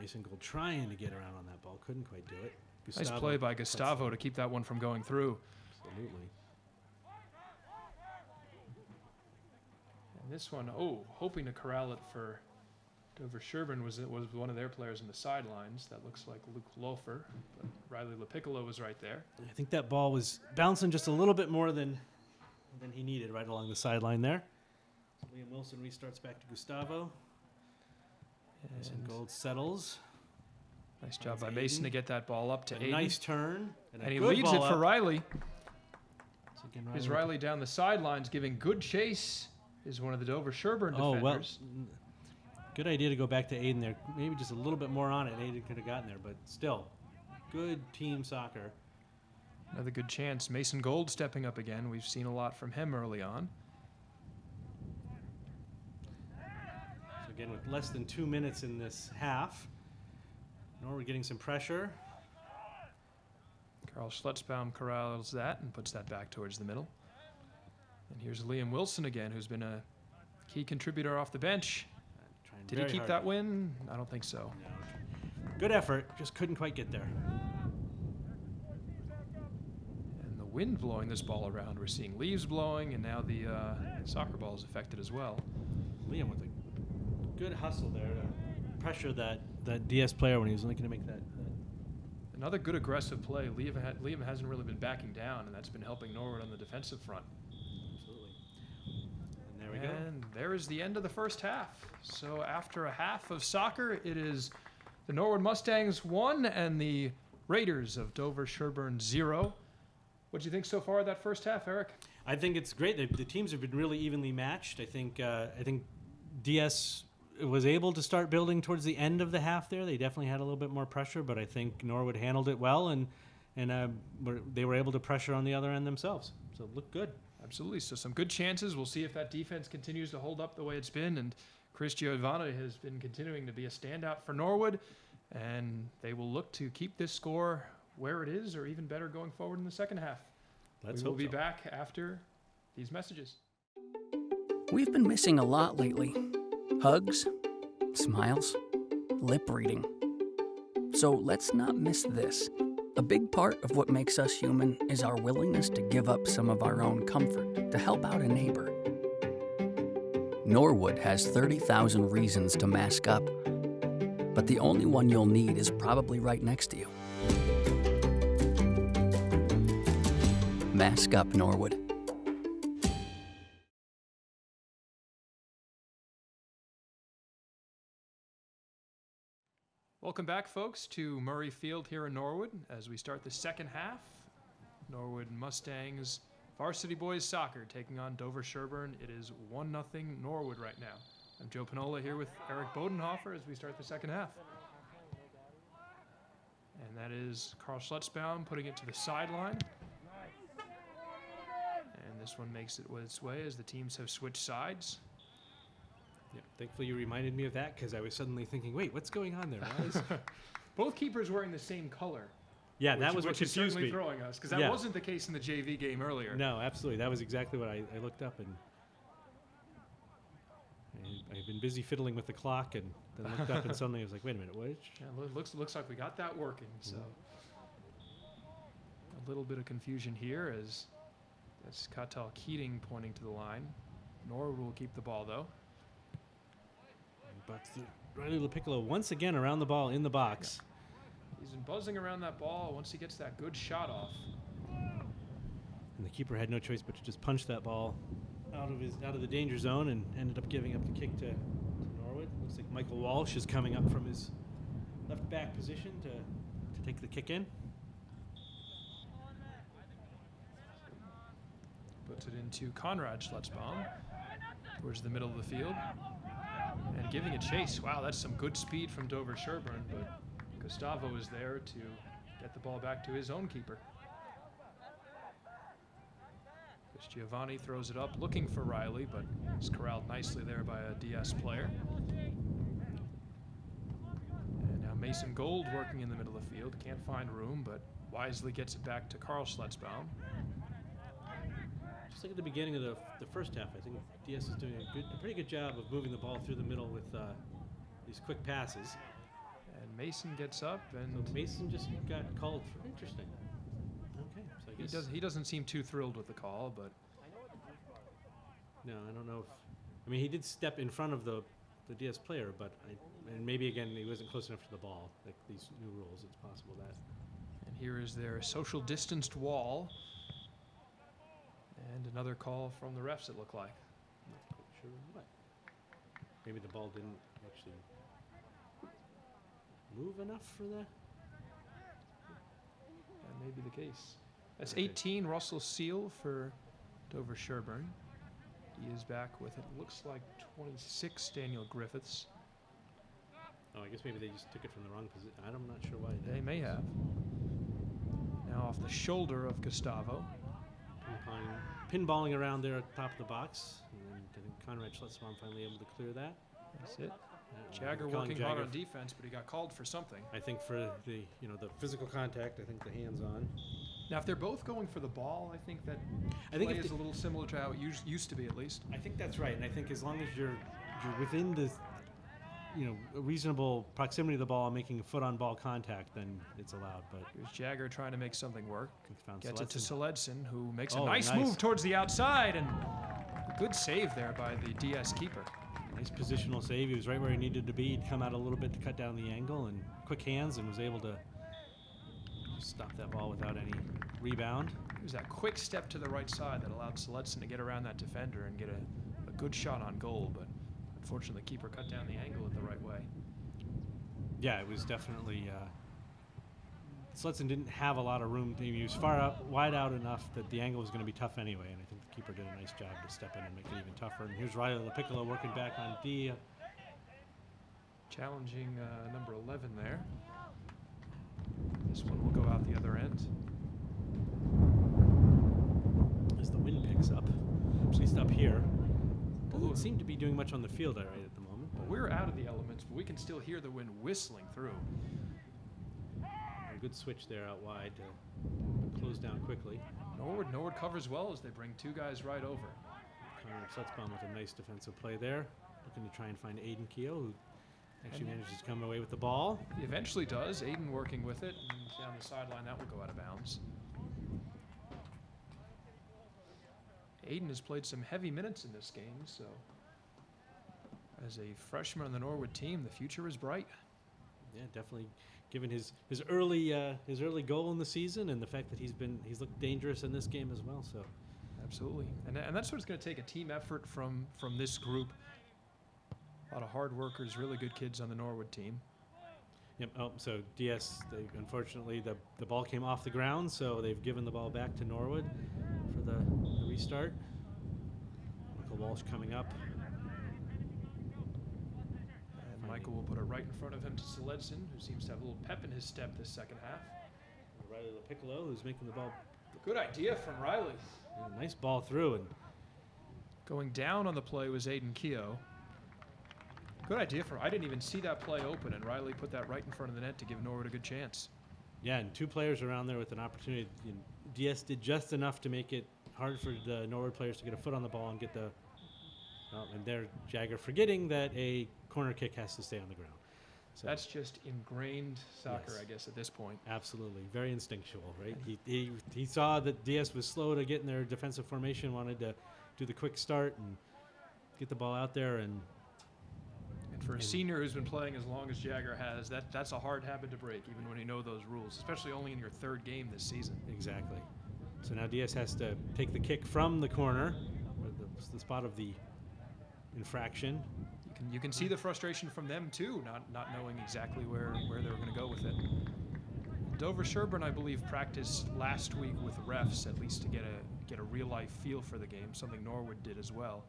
Mason Gold trying to get around on that ball, couldn't quite do it. Nice Gustavo play by cuts Gustavo it. to keep that one from going through. Absolutely. And this one, hoping to corral it for Dover Sherborn was one of their players in the sidelines. That looks like Luke Lofer, but Riley LaPiccolo was right there. I think that ball was bouncing just a little bit more than he needed right along the sideline there. Liam Wilson restarts back to Gustavo. Mason And Gold settles. nice job by That's Mason to Aiden. get that ball up to A Aiden. nice turn. A And he good leaves it ball for up. Riley. So again, Here's Riley down the sidelines giving good chase. Is one of the Dover Sherborn Oh, well, defenders. good idea to go back to Aiden there. Maybe just a little bit more on it. Aiden could have gotten there, but still, good team soccer. Another good chance. Mason Gold stepping up again. We've seen a lot from him early on. So again, with less than 2 minutes in this half, Norwood getting some pressure. Carl Schlutzbaum corrals that and puts that back towards the middle. And here's Liam Wilson again, who's been a key contributor off the bench. Trying Did he very keep hard. that win? I don't think so. No. Good effort, just couldn't quite get there. And the wind blowing this ball around. We're seeing leaves blowing, and now the soccer ball is affected as well. Liam with a good hustle there to pressure that DS player when he was only going to make that. Another good aggressive play. Liam hasn't really been backing down, and that's been helping Norwood on the defensive front. Absolutely. And there we go. And there is the end of the first half. So after a half of soccer, it is the Norwood Mustangs 1 and the Raiders of Dover Sherborn 0. What do you think so far of that first half, Eric? I think it's great. The teams have been really evenly matched. I think DS was able to start building towards the end of the half there. They definitely had a little bit more pressure, but I think Norwood handled it well, and they were able to pressure on the other end themselves. So it looked good. Absolutely. So some good chances. We'll see if that defense continues to hold up the way it's been. And Chris Giovanni has been continuing to be a standout for Norwood, and they will look to keep this score where it is or even better going forward in the second half. Let's We will hope be so. back after these messages. We've been missing a lot lately. Hugs, smiles, lip reading. So let's not miss this. A big part of what makes us human is our willingness to give up some of our own comfort to help out a neighbor. Norwood has 30,000 reasons to mask up, but the only one you'll need is probably right next to you. Mask up, Norwood. Welcome back, folks, to Murray Field here in Norwood as we start the second half. Norwood Mustangs varsity boys soccer taking on Dover Sherborn. It is 1-0 Norwood right now. I'm Joe Pinola here with Eric Bodenhofer as we start the second half. And that is Carl Schlutzbaum putting it to the sideline. And this one makes it its way as the teams have switched sides. Yeah, thankfully you reminded me of that because I was suddenly thinking, wait, what's going on there? Why is Both keepers wearing the same color. Yeah, that was what which is confused certainly me. throwing us, because that Yeah. wasn't the case in the JV game earlier. No, absolutely. That was exactly what I looked up, and I've been busy fiddling with the clock, and then looked up, and suddenly I was like, wait a minute, what? Yeah, looks like we got that working. So a little bit of confusion here as that's Katal Keating pointing to the line. Norwood will keep the ball though. But Riley LaPiccolo once again around the ball in the box. He's been buzzing around that ball once he gets that good shot off. And the keeper had no choice but to just punch that ball out of the danger zone and ended up giving up the kick to Norwood. Looks like Michael Walsh is coming up from his left back position to take the kick in. Puts it into Conrad Schlutzbaum towards the middle of the field. And giving a chase. Wow, that's some good speed from Dover Sherborn, but Gustavo is there to get the ball back to his own keeper. Chris Giovanni throws it up, looking for Riley, but is corralled nicely there by a DS player. And now Mason Gold working in the middle of the field. Can't find room, but wisely gets it back to Carl Schlutzbaum. Just like at the beginning of the first half, I think DS is doing a pretty good job of moving the ball through the middle with these quick passes. And Mason gets up, and So Mason just got called for interesting. Okay, so I guess he doesn't seem too thrilled with the call, but no, I don't know if he did step in front of the DS player, but and maybe again he wasn't close enough to the ball. Like these new rules, it's possible that. and here is their social distanced wall. And another call from the refs, it looked like. Not quite sure what. Maybe the ball didn't actually move enough for that. That may be the case. That's Okay. 18, Russell Seal for Dover Sherborn. He is back with it looks like 26, Daniel Griffiths. Oh, I guess maybe they just took it from the wrong position. I'm not sure why. They may have. Now off the shoulder of Gustavo. Pinballing around there at the top of the box. And I think Conrad Schlutzbaum finally able to clear that. That's it. Uh, Jagger calling working hard Jagger on defense, but he got called for something. I think for the the physical contact, I think the hands on. Now, if they're both going for the ball, I think that I think play if is a little similar to how it used to be, at least. I think that's right, and I think as long as you're within the a reasonable proximity of the ball, making foot on ball contact, then it's allowed. But Here's Jagger trying to make something work. found Gets it to Seletson. Seledson, who makes a Oh, nice nice. move towards the outside, and a good save there by the DS keeper. Nice positional save. He was right where he needed to be. He'd come out a little bit to cut down the angle, and quick hands, and was able to just stop that ball without any rebound. It was that quick step to the right side that allowed Seledson to get around that defender and get a good shot on goal, but unfortunately the keeper cut down the angle in the right way. Yeah, it was definitely. Seletson didn't have a lot of room. He was wide out enough that the angle was going to be tough anyway, and I think the keeper did a nice job to step in and make it even tougher. And here's Riley LaPiccolo working back on D. Challenging number 11 there. This one will go out the other end. As the wind picks up, at least up here. Ooh. Doesn't seem to be doing much on the field right at the moment. Well, we're out of the elements, but we can still hear the wind whistling through. A good switch there out wide to close down quickly. Norwood covers well as they bring two guys right over. Conrad Schlutzbaum with a nice defensive play there. Looking to try and find Aiden Keogh, who actually manages to come away with the ball. He eventually does. Aiden working with it, and down the sideline, that will go out of bounds. Aiden has played some heavy minutes in this game, so as a freshman on the Norwood team, the future is bright. Yeah, definitely. Given his early goal in the season and the fact that he's looked dangerous in this game as well. So Absolutely, and that's what it's going to take, a team effort from this group. A lot of hard workers, really good kids on the Norwood team. yep. Oh, so DS. Unfortunately the ball came off the ground, so they've given the ball back to Norwood for the restart. Michael Walsh coming up. Michael will put it right in front of him to Soledson, who seems to have a little pep in his step this second half. Riley LaPiccolo, who's making the ball. Good idea from Riley. A nice ball through, and Going down on the play was Aiden Keogh. Good idea from. I didn't even see that play open, and Riley put that right in front of the net to give Norwood a good chance. yeah, and 2 players around there with an opportunity. DS did just enough to make it hard for the Norwood players to get a foot on the ball and get the. And there, Jagger forgetting that a corner kick has to stay on the ground. So That's just ingrained soccer, Yes. I guess, at this point. absolutely very instinctual, right? He saw that DS was slow to get in their defensive formation, wanted to do the quick start and get the ball out there, and And for a senior who's been playing as long as Jagger has, that's a hard habit to break, even when you know those rules, especially only in your 3rd game this season. exactly. So now DS has to take the kick from the corner, or the spot of the infraction. You can see the frustration from them too, not knowing exactly where they were going to go with it. Dover Sherborn, I believe, practiced last week with refs at least to get a real life feel for the game, something Norwood did as well.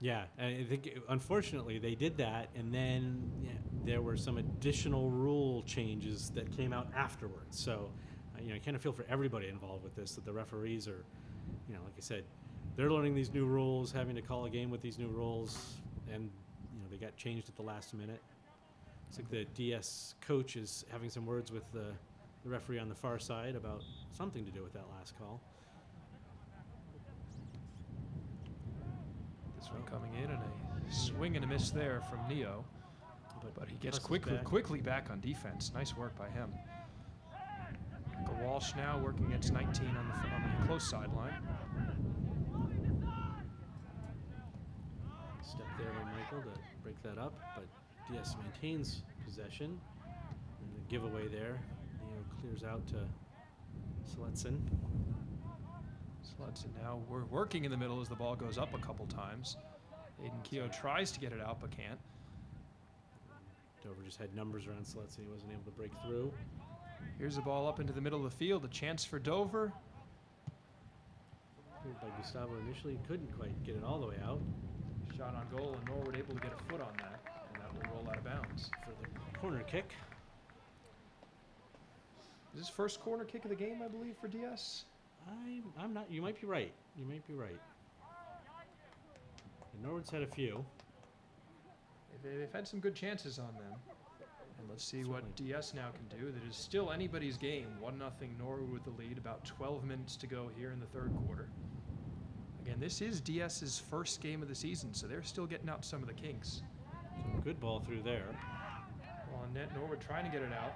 Yeah, and I think unfortunately they did that, and then there were some additional rule changes that came out afterwards. So, I kind of feel for everybody involved with this, that the referees are, like I said, they're learning these new rules, having to call a game with these new rules, and they got changed at the last minute. It's like the DS coach is having some words with the referee on the far side about something to do with that last call. This one coming in and a swing and a miss there from Neo, but he gets Presses back. quickly back on defense. Nice work by him. The Walsh now working against 19 on the close sideline. Step there by Michael to break that up, but DS maintains possession. And the giveaway there, clears out to Soletson. Sludson now we're working in the middle as the ball goes up a couple times. Aiden Keogh tries to get it out but can't. Dover just had numbers around Soletson. He wasn't able to break through. Here's the ball up into the middle of the field. A chance for Dover. Cleared by Gustavo initially. Couldn't quite get it all the way out. Shot on goal, and Norwood able to get a foot on that, and that will roll out of bounds. For the corner kick. Is this first corner kick of the game, I believe, for DS? I'm not. You might be right. You might be right. And Norwood's had a few. They've had some good chances on them. And let's see what Certainly. DS now can do. That is still anybody's game. 1-0 Norwood with the lead. About 12 minutes to go here in the 3rd quarter. Again, this is DS's first game of the season, so they're still getting out some of the kinks. So good ball through there. Well, on net, Norwood trying to get it out.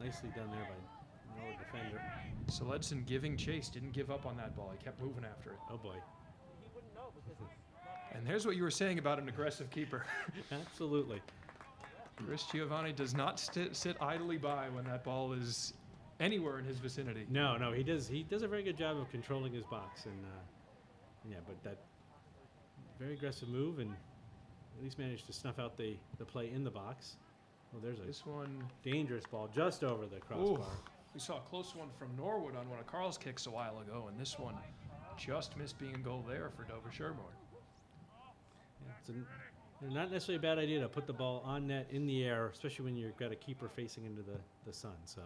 Nicely done there by Norwood defender. Soledson giving chase, didn't give up on that ball. He kept moving after it. Oh boy. And there's what you were saying about an aggressive keeper. Absolutely. Chris Giovanni does not sit idly by when that ball is anywhere in his vicinity. No, he does. He does a very good job of controlling his box, and but that very aggressive move, and at least managed to snuff out the play in the box. Well, there's a This one, dangerous ball just over the crossbar. we saw a close one from Norwood on one of Carl's kicks a while ago, and this one just missed being a goal there for Dover Sherborn. Yeah, it's not necessarily a bad idea to put the ball on net in the air, especially when you've got a keeper facing into the sun. So,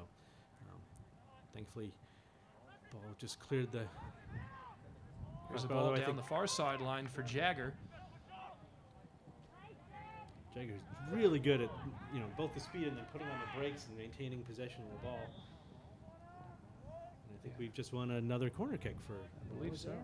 thankfully, ball just cleared the. There's a crossbar, ball although I down think the far sideline for Jagger. Jagger's really good at both the speed and then putting on the brakes and maintaining possession of the ball. And I think we've just won another corner kick for. I believe so.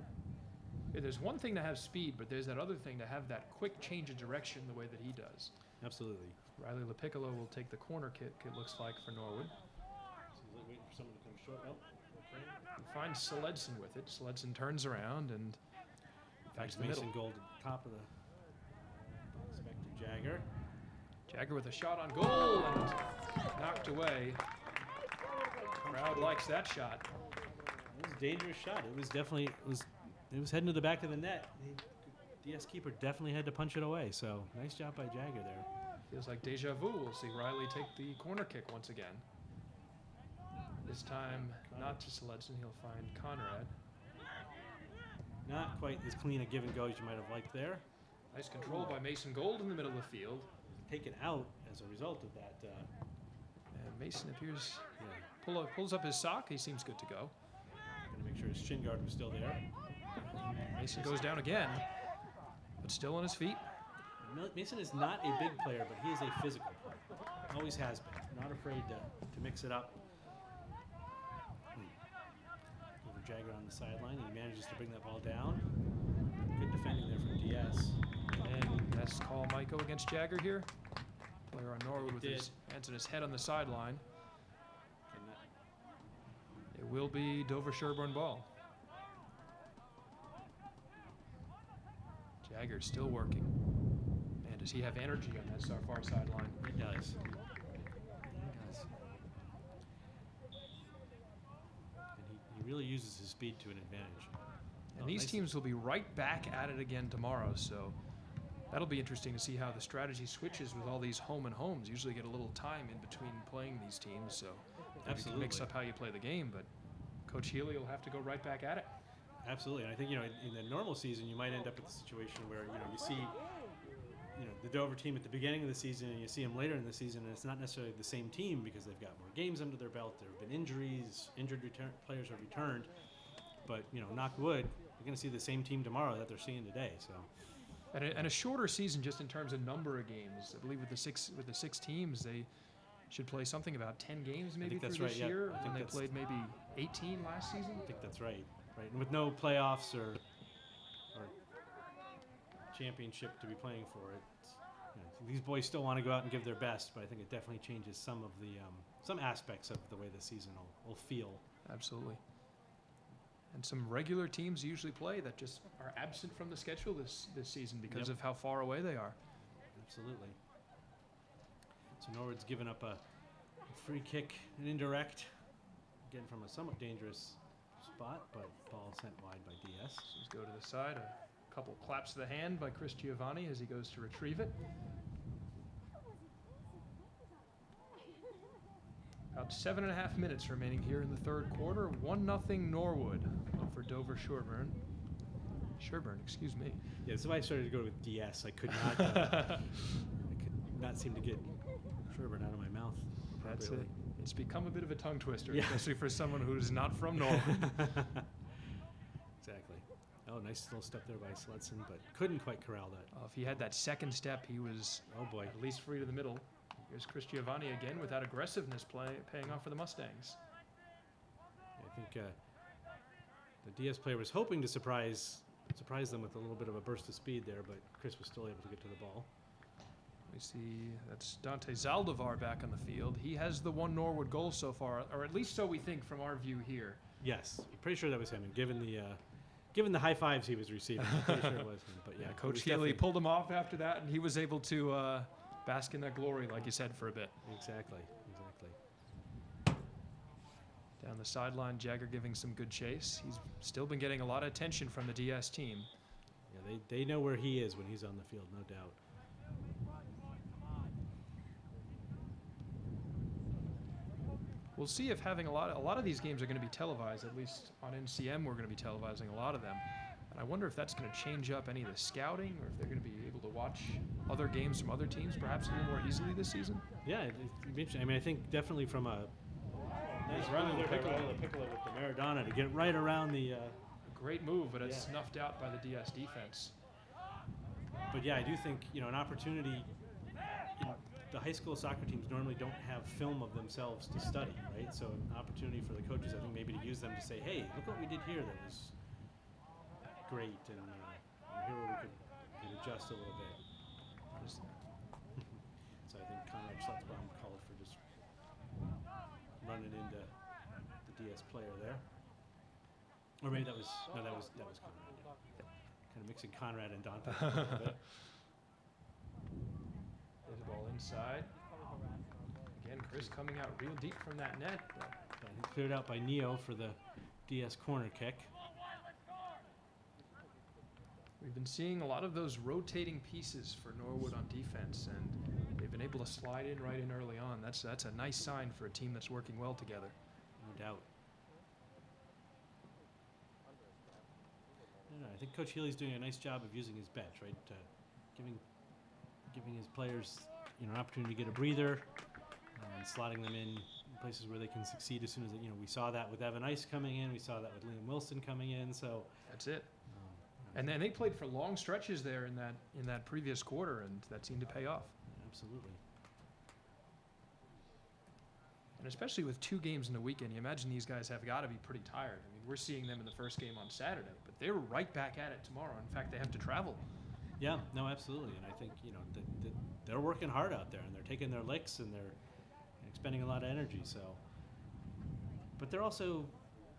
Yeah, there's one thing to have speed, but there's that other thing to have that quick change of direction the way that he does. Absolutely. Riley LaPiccolo will take the corner kick, it looks like, for Norwood. So he's waiting for someone to come short. Oh, okay. He finds Soledson with it. Soledson turns around and back to the middle. Mason Gold at the top of the box, back to Jagger. Jagger with a shot on goal and knocked away. Crowd likes that shot. It was a dangerous shot. It was definitely it was heading to the back of the net. The DS keeper definitely had to punch it away. So nice job by Jagger there. Feels like deja vu. We'll see Riley take the corner kick once again. This time, not to Soledson. He'll find Conrad. Not quite as clean a give and go as you might have liked there. Nice control by Mason Gold in the middle of the field. Taken out as a result of that. And Mason appears, Yeah, pulls up his sock. He seems good to go. going to make sure his shin guard was still there. Mason goes down again, but still on his feet. Mason is not a big player, but he is a physical player. Always has been. Not afraid to mix it up. Over Jagger on the sideline. He manages to bring that ball down. Good defending there from DS. And that's call might go against Jagger here. Player on Norwood with did. his hands on his head on the sideline. And that- It will be Dover Sherborn ball. Jagger still working. Man, does he have energy on that far sideline? He does. He does. And he really uses his speed to an advantage. And Oh, these nice. teams will be right back at it again tomorrow, so that'll be interesting to see how the strategy switches with all these home and homes. Usually get a little time in between playing these teams, so maybe you can Absolutely. mix up how you play the game, but Coach Healy will have to go right back at it. Absolutely, and I think in the normal season you might end up with a situation where you see the Dover team at the beginning of the season and you see them later in the season, and it's not necessarily the same team because they've got more games under their belt. There have been injuries, players have returned, but knock wood, you're going to see the same team tomorrow that they're seeing today. So And a shorter season just in terms of number of games. I believe with the six teams, they should play something about 10 games maybe think through that's this right, yeah. year, I think when they that's- played maybe 18 last season. I think that's right, and with no playoffs or championship to be playing for it. These boys still want to go out and give their best, but I think it definitely changes some of the some aspects of the way the season will feel. Absolutely. And some regular teams usually play that just are absent from the schedule this season because Yep. of how far away they are. Absolutely. So Norwood's given up a free kick, an indirect, again from a somewhat dangerous spot, but ball sent wide by DS. Let's go to the side. A couple claps to the hand by Chris Giovanni as he goes to retrieve it. About 7.5 minutes remaining here in the third quarter. 1-0 Norwood for Dover Sherborn. Sherborn, excuse me. Yeah, this is why I started to go with DS. I could not. I could not seem to get Sherborn out of my mouth. That's it. appropriately. It's become a bit of a tongue twister, Yeah. especially for someone who's not from Norwood. Exactly. Oh, nice little step there by Sledson, but couldn't quite corral that. If he had that second step, he was Oh boy. at least free to the middle. Here's Chris Giovanni again with that aggressiveness paying off for the Mustangs. I think the DS player was hoping to surprise them with a little bit of a burst of speed there, but Chris was still able to get to the ball. We see that's Dante Zaldivar back on the field. He has the one Norwood goal so far, or at least so we think from our view here. Yes, I'm pretty sure that was him. And given the high fives he was receiving, I'm pretty sure it was him. But yeah, Coach it was Healy definitely- pulled him off after that, and he was able to bask in that glory, like you said, for a bit. Exactly. Down the sideline, Jagger giving some good chase. He's still been getting a lot of attention from the DS team. Yeah, they know where he is when he's on the field, no doubt. We'll see if having a lot of these games are going to be televised. At least on NCM, we're going to be televising a lot of them. And I wonder if that's going to change up any of the scouting, or if they're going to be able to watch other games from other teams perhaps a little more easily this season. Yeah, it'd be interesting. I mean, I think definitely from a nice run there by Riley Piccolo with the Maradona to get right around the. Great move, but it's Yeah. snuffed out by the DS defense. But yeah, I do think an opportunity. The high school soccer teams normally don't have film of themselves to study, right? So an opportunity for the coaches, I think, maybe to use them to say, "Hey, look what we did here. That was great," and here where we could adjust a little bit. Just- So I think Conrad Schletzbaum called for just running into the DS player there, or maybe that was Conrad. Yeah. Kind of mixing Conrad and Dante a little bit. There's the ball inside. Again, Chris coming out real deep from that net. But He's cleared out by Neo for the DS corner kick. we've been seeing a lot of those rotating pieces for Norwood on defense, and they've been able to slide in right in early on. That's a nice sign for a team that's working well together. No doubt. I think Coach Healy's doing a nice job of using his bench, right? giving his players an opportunity to get a breather, and slotting them in places where they can succeed as soon as we saw that with Evan Ice coming in, we saw that with Liam Wilson coming in. So That's it. And then they played for long stretches there in that previous quarter, and that seemed to pay off. Absolutely. And especially with 2 games in the weekend, you imagine these guys have got to be pretty tired. I mean, we're seeing them in the first game on Saturday, but they're right back at it tomorrow. In fact, they have to travel. Yeah, no, absolutely. And I think, they're working hard out there, and they're taking their licks, and they're expending a lot of energy. So, but they're also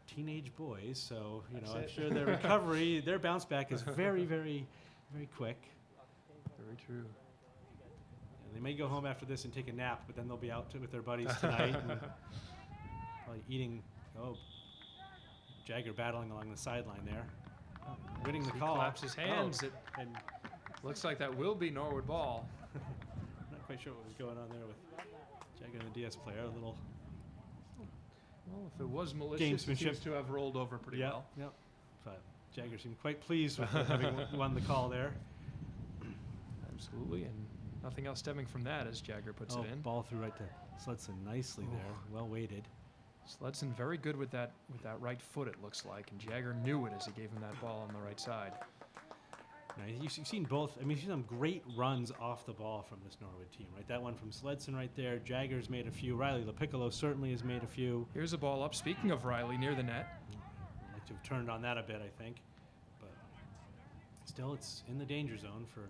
teenage boys, so, I'm sure their recovery, their bounce back is very, very, very quick. Very true. And they may go home after this and take a nap, but then they'll be out with their buddies tonight and probably eating. Oh, Jagger battling along the sideline there. Oh, winning the He call. claps his hands. It And looks like that will be Norwood ball. not quite sure what was going on there with Jagger and the DS player. A little Well, if it was malicious, it Gamesmanship. seems to have rolled over pretty well. Yep. But Jagger seemed quite pleased with having won the call there. Absolutely, and nothing else stemming from that as Jagger puts Oh, it in. ball through right to Sledson nicely there. Well weighted. Sledson very good with that right foot, it looks like, and Jagger knew it as he gave him that ball on the right side. Now, you've seen both. I mean, you've seen some great runs off the ball from this Norwood team, right? That one from Sledson right there. Jagger's made a few. Riley LaPiccolo certainly has made a few. Here's a ball up. Speaking of Riley, near the net. I'd like to have turned on that a bit, I think. But still, it's in the danger zone for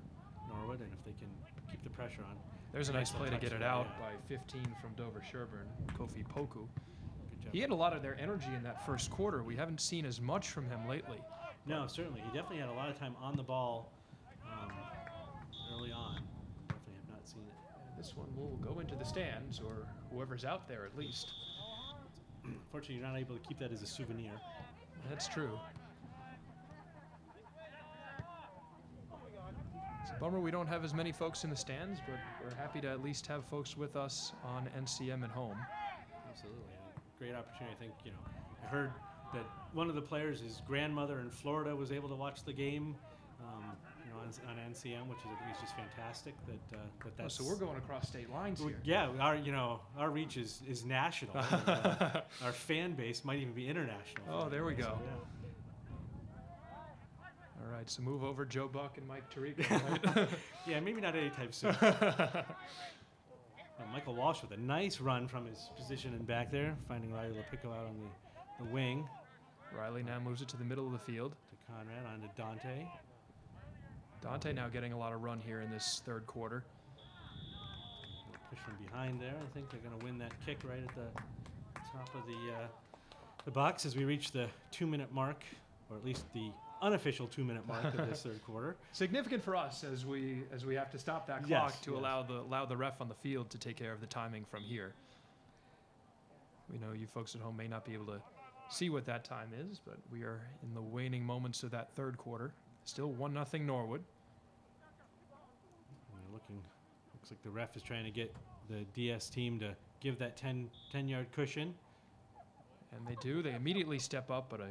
Norwood, and if they can keep the pressure on. There's a nice play to touch get it there, out yeah. by 15 from Dover Sherborn, Kofi Poku. Good job. He had a lot of their energy in that first quarter. We haven't seen as much from him lately. No, certainly. He definitely had a lot of time on the ball early on. Definitely have not seen it. And this one will go into the stands, or whoever's out there at least. Fortunately, you're not able to keep that as a souvenir. That's true. It's a bummer we don't have as many folks in the stands, but we're happy to at least have folks with us on NCM at home. Absolutely. A great opportunity. I think, I heard that one of the players, his grandmother in Florida, was able to watch the game, on NCM, which I think is just fantastic. That's So we're going across state lines here. Yeah, our reach is national. And, our fan base might even be international. Oh, there we go. So, yeah. All right, so move over Joe Buck and Mike Tirico. Right? Yeah, maybe not anytime soon. Michael Walsh with a nice run from his position in back there, finding Riley LaPiccolo out on the wing. Riley now moves it to the middle of the field. To Conrad, on to Dante. Dante now getting a lot of run here in this third quarter. Push from behind there. I think they're going to win that kick right at the top of the box as we reach the 2-minute mark, or at least the unofficial 2-minute mark of this third quarter. Significant for us as we have to stop that clock to allow the ref on the field to take care of the timing from here. We know you folks at home may not be able to see what that time is, but we are in the waning moments of that third quarter. Still 1-0 Norwood. And they're looks like the ref is trying to get the DS team to give that 10-yard cushion. And they do. They immediately step up, but a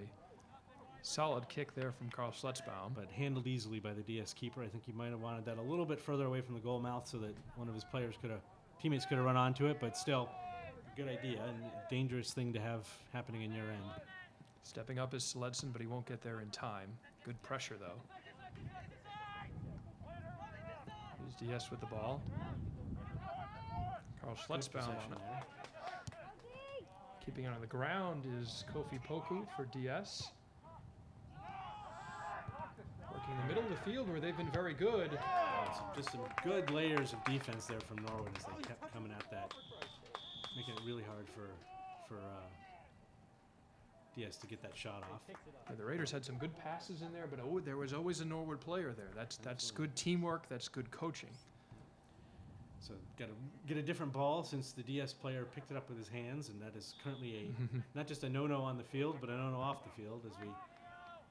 solid kick there from Carl Schletzbaum. But handled easily by the DS keeper. I think he might have wanted that a little bit further away from the goal mouth so that one of his teammates could have run onto it, but still a good idea and a dangerous thing to have happening in your end. Stepping up is Sledson, but he won't get there in time. Good pressure, though. Here's DS with the ball. Carl Schletzbaum on it. There. Keeping it on the ground is Kofi Poku for DS. Working in the middle of the field where they've been very good. Just some good layers of defense there from Norwood as they kept coming at that, making it really hard for DS to get that shot off. Yeah, the Raiders had some good passes in there, but there was always a Norwood player there. That's good teamwork. That's good coaching. So got to get a different ball since the DS player picked it up with his hands, and that is currently not just a no-no on the field, but a no-no off the field as we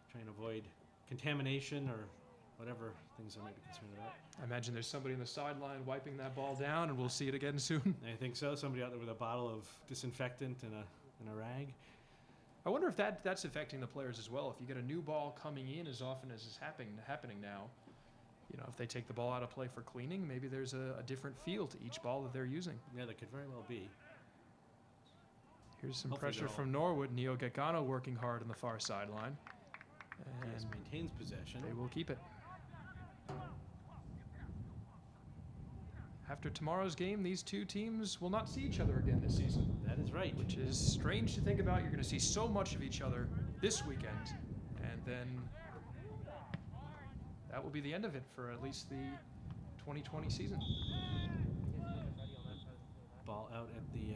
try and avoid contamination or whatever things I might be concerned about. I imagine there's somebody on the sideline wiping that ball down, and we'll see it again soon. I think so. Somebody out there with a bottle of disinfectant and a rag. I wonder if that's affecting the players as well. If you get a new ball coming in as often as is happening now, you know, if they take the ball out of play for cleaning, maybe there's a different feel to each ball that they're using. Yeah, that could very well be. Here's some Hopefully pressure they're all- from Norwood. Neo Gaetano working hard on the far sideline. DS And maintains possession. they will keep it. After tomorrow's game, these two teams will not see each other again this season, That is right. which is strange to think about. You're going to see so much of each other this weekend, and then that will be the end of it for at least the 2020 season. Ball out at the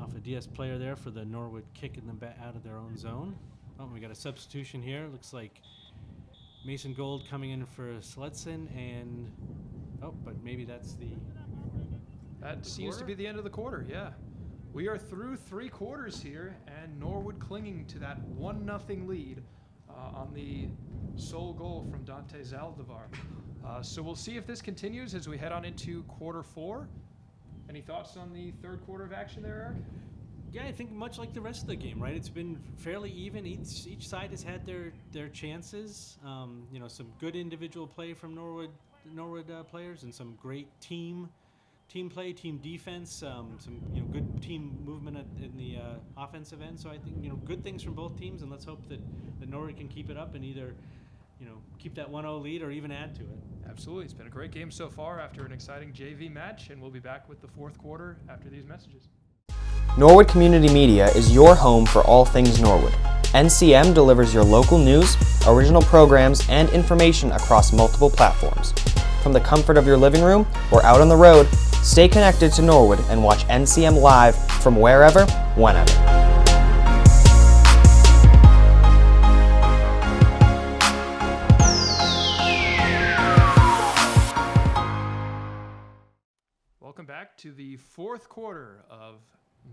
off a DS player there for the Norwood kicking them back out of their own zone. Oh, we got a substitution here. Looks like Mason Gold coming in for Sledson, and but maybe that's the. That The seems to quarter? be the end of the quarter, yeah. We are through 3 quarters here, and Norwood clinging to that 1-0 lead on the sole goal from Dante Zaldivar. So we'll see if this continues as we head on into quarter 4. Any thoughts on the third quarter of action there, Eric? Yeah, I think much like the rest of the game, right? It's been fairly even. Each side has had their chances. You know, some good individual play from Norwood players, and some great team play, team defense. Some good team movement in the offensive end. So I think good things from both teams, and let's hope that Norwood can keep it up and either keep that 1-0 lead or even add to it. Absolutely. It's been a great game so far after an exciting JV match, and we'll be back with the fourth quarter after these messages. Norwood Community Media is your home for all things Norwood. NCM delivers your local news, original programs, and information across multiple platforms. From the comfort of your living room or out on the road, stay connected to Norwood and watch NCM live from wherever, whenever. Welcome back to the fourth quarter of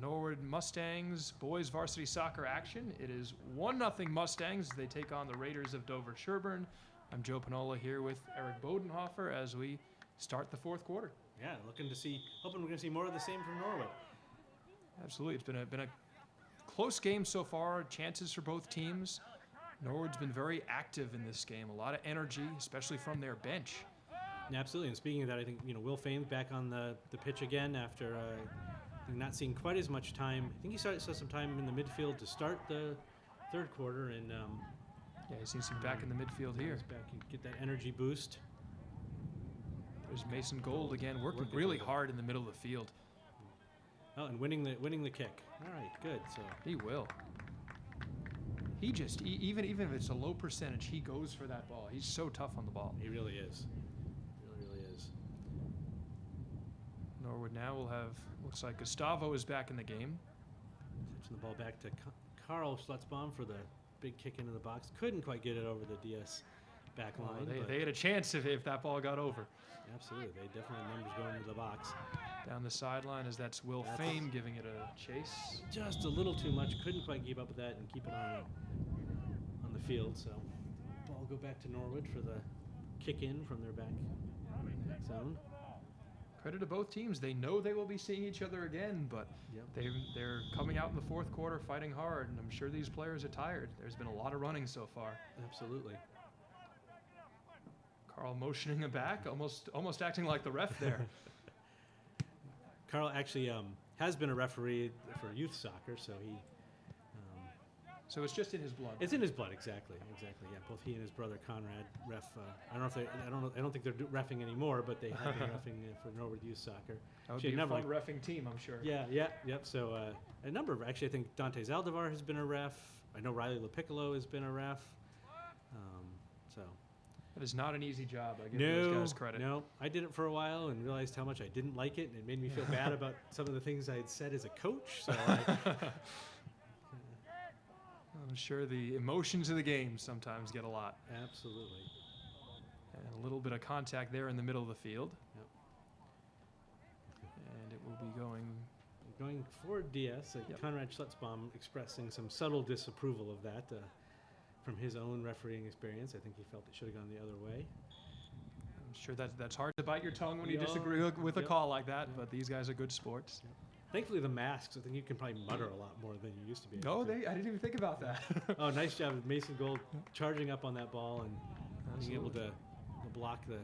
Norwood Mustangs boys varsity soccer action. It is 1-0 Mustangs. They take on the Raiders of Dover Sherborn. I'm Joe Panola here with Eric Bodenhofer as we start the fourth quarter. Yeah, hoping we're going to see more of the same from Norwood. Absolutely. It's been a close game so far. Chances for both teams. Norwood's been very active in this game. A lot of energy, especially from their bench. Yeah, absolutely. And speaking of that, I think Will Fame's back on the pitch again after not seeing quite as much time. I think he saw some time in the midfield to start the third quarter, and Yeah, he seems to be back in the midfield here. he's back and get that energy boost. There's Mason Gold again, working Working really good. hard in the middle of the field. Oh, and winning the kick. All right, good. So He will. He just, even if it's a low percentage, he goes for that ball. He's so tough on the ball. he really is. Really is. Norwood now will have, looks like Gustavo is back in the game. Touching the ball back to Carl Schlutzbaum for the big kick into the box. Couldn't quite get it over the DS back line. but They had a chance if that ball got over. absolutely, they definitely had numbers going into the box. Down the sideline as that's Will That's- Fame giving it a chase. Just a little too much. Couldn't quite keep up with that and keep it on the field. So ball go back to Norwood for the kick in from their back zone. Credit to both teams. They know they will be seeing each other again, but Yep. they're coming out in the fourth quarter fighting hard, and I'm sure these players are tired. There's been a lot of running so far. Absolutely. Carl motioning him back, almost acting like the ref there. Carl actually has been a referee for youth soccer, so he. So it's just in his blood. It's in his blood, exactly. Yeah, both he and his brother Conrad ref. I don't know if they. I don't think they're reffing anymore, but they have been reffing for Norwood youth soccer. That would Actually, be a fun number- reffing team, I'm sure. Yep. So a number of I think Dante Zaldivar has been a ref. I know Riley LaPiccolo has been a ref. So That is not an easy job. I give those guys credit. no, I did it for a while and realized how much I didn't like it, and it made me feel bad about some of the things I had said as a coach. So I'm sure the emotions of the game sometimes get a lot. absolutely. And a little bit of contact there in the middle of the field. Yep. And it will be going. Going for DS, Yep. Conrad Schlutzbaum expressing some subtle disapproval of that from his own refereeing experience. I think he felt it should have gone the other way. I'm sure that's hard to bite your tongue when you Yeah, disagree with a yep. call like that, but these guys are good sports. Thankfully, the masks, I think you can probably mutter a lot more than you used to be able No, to. I didn't even think about that. Oh, nice job of Mason Gold charging up on that ball and being able Absolutely. to block the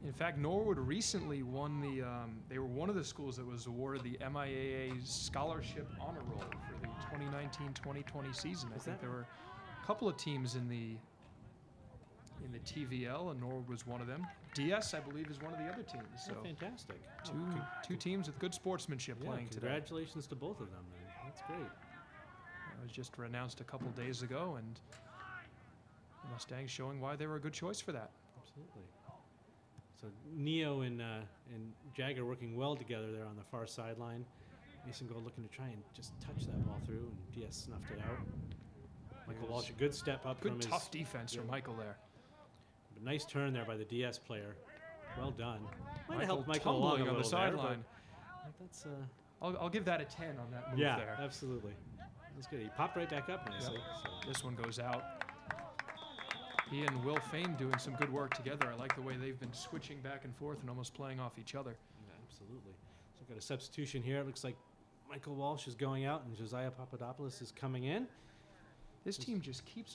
In fact, Norwood recently won the, they were one of the schools that was awarded the MIAA Scholarship Honor Roll for the 2019-2020 season. I think there were a couple of teams in the TVL, and Norwood was one of them. DS, I believe, is one of the other teams. So fantastic. two teams with good sportsmanship playing today. Congratulations to both of them. Man. That's great. It was just announced a couple days ago, and the Mustangs showing why they were a good choice for that. Absolutely. So Neo and Jagger working well together there on the far sideline. Mason Gold looking to try and just touch that ball through, and DS snuffed it out. Michael Walsh, a good step up from Good his... tough defense from Michael there. But nice turn there by the DS player. Well done. Might have Michael helped Michael along tumbling a on the little there, sideline. but that's... I'll give that a 10 on that move yeah, there. absolutely. That's good. He popped right back up nicely. So. This one goes out. He and Will Fain doing some good work together. I like the way they've been switching back and forth and almost playing off each other. Yeah, absolutely. So we've got a substitution here. It looks like Michael Walsh is going out and Josiah Papadopoulos is coming in. This team just keeps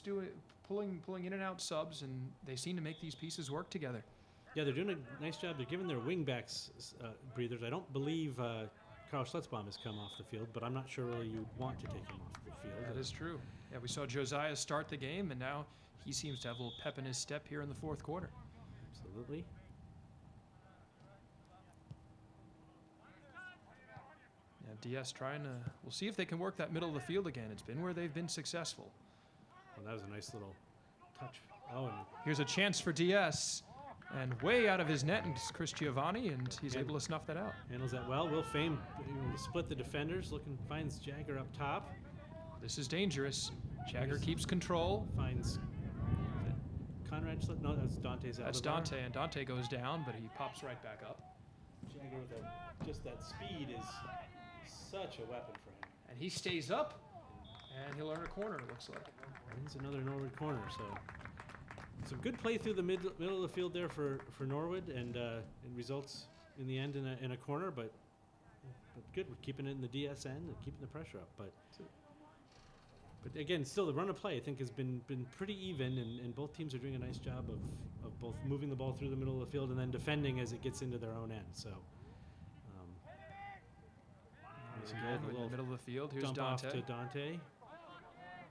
pulling in and out subs, and they seem to make these pieces work together. Yeah, they're doing a nice job. They're giving their wingbacks breathers. I don't believe Carl Schletzbaum has come off the field, but I'm not sure really you'd want to take him off the field. That is true. Yeah, we saw Josiah start the game, and now he seems to have a little pep in his step here in the fourth quarter. Absolutely. Yeah, DS trying to... We'll see if they can work that middle of the field again. It's been where they've been successful. Well, that was a nice little touch. Oh, and Here's a chance for DS. And way out of his net, and it's Chris Giovanni, and he's able to snuff that out. handles that well. Will Fame split the defenders. Finds Jagger up top. This is dangerous. Jagger keeps control. Finds Conrad. No, that's Dante's out. That's Dante, and Dante goes down, but he pops right back up. Jagger with just that speed is such a weapon for him. And he stays up, and he'll earn a corner, it looks like. Wins another Norwood corner. So some good play through the middle of the field there for Norwood, and it results in the end in a corner. But good, we're keeping it in the DS end and keeping the pressure up. But again, still the run of play I think has been pretty even, and both teams are doing a nice job of both moving the ball through the middle of the field and then defending as it gets into their own end. So. Again, in the middle of the field. Here's Dump Dante. off to Dante.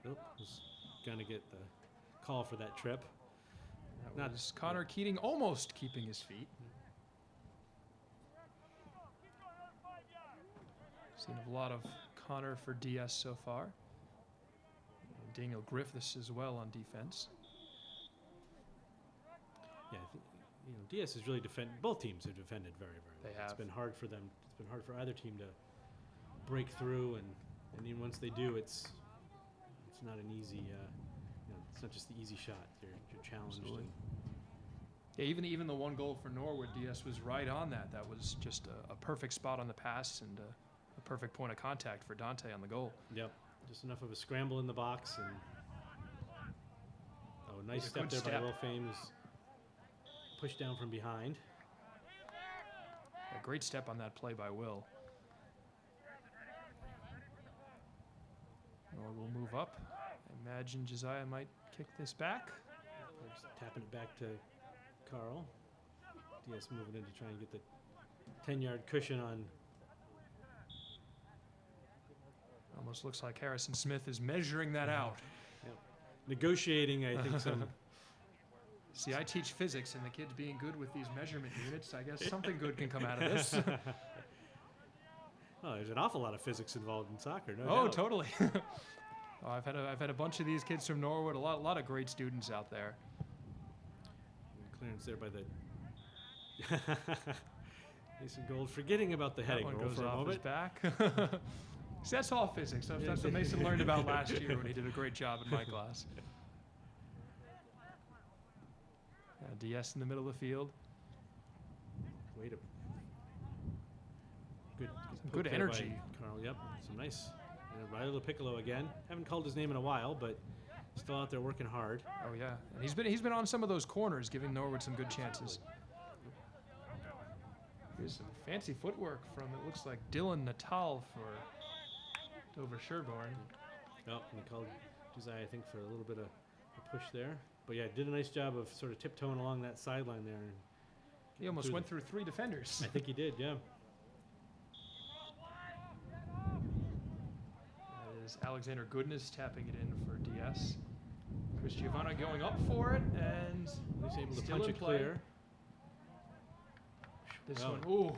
Nope, was gonna get the call for that trip. That was Connor Keating almost keeping his feet. Seen a lot of Connor for DS so far. And Daniel Griffiths as well on defense. Yeah, DS has really defended. Both teams have defended very, very well. They have. It's been hard for them. It's been hard for either team to break through, and then once they do, it's not an easy. It's not just the easy shot. You're challenged. Yeah, even the one goal for Norwood, DS was right on that. That was just a perfect spot on the pass and a perfect point of contact for Dante on the goal. Yep, just enough of a scramble in the box, and nice a step good there step. by Will Fames. Pushed down from behind. A great step on that play by Will. Norwood will move up. I imagine Josiah might kick this back. Just tapping it back to Carl. DS moving in to try and get the 10-yard cushion on. Almost looks like Harrison Smith is measuring that out. Yep. Negotiating, I think, some. See, I teach physics, and the kids being good with these measurement units, I guess something good can come out of this. Oh, there's an awful lot of physics involved in soccer. No Oh, doubt. totally. I've had a bunch of these kids from Norwood. A lot of great students out there. Clearance there by the Mason Gold, forgetting about the That heading one roll goes for a off his moment. back. See, that's all physics. That's what Mason learned about last year when he did a great job in my class. DS in the middle of the field. Way to good Good poke there by energy. Carl, yep. Some nice. Riley Piccolo again. Haven't called his name in a while, but still out there working hard. Oh yeah, and he's been on some of those corners, giving Norwood some good chances. Here's some fancy footwork from, it looks like, Dylan Natal for Dover Sherborn. Oh, and he called Josiah, I think, for a little bit of a push there. But yeah, did a nice job of sort of tiptoeing along that sideline there and He almost went through 3 defenders. I think he did, yeah. That is Alexander Goodness tapping it in for DS. Chris Giovanna going up for it, and He's able to still punch in it play. clear. This Oh. one, ooh.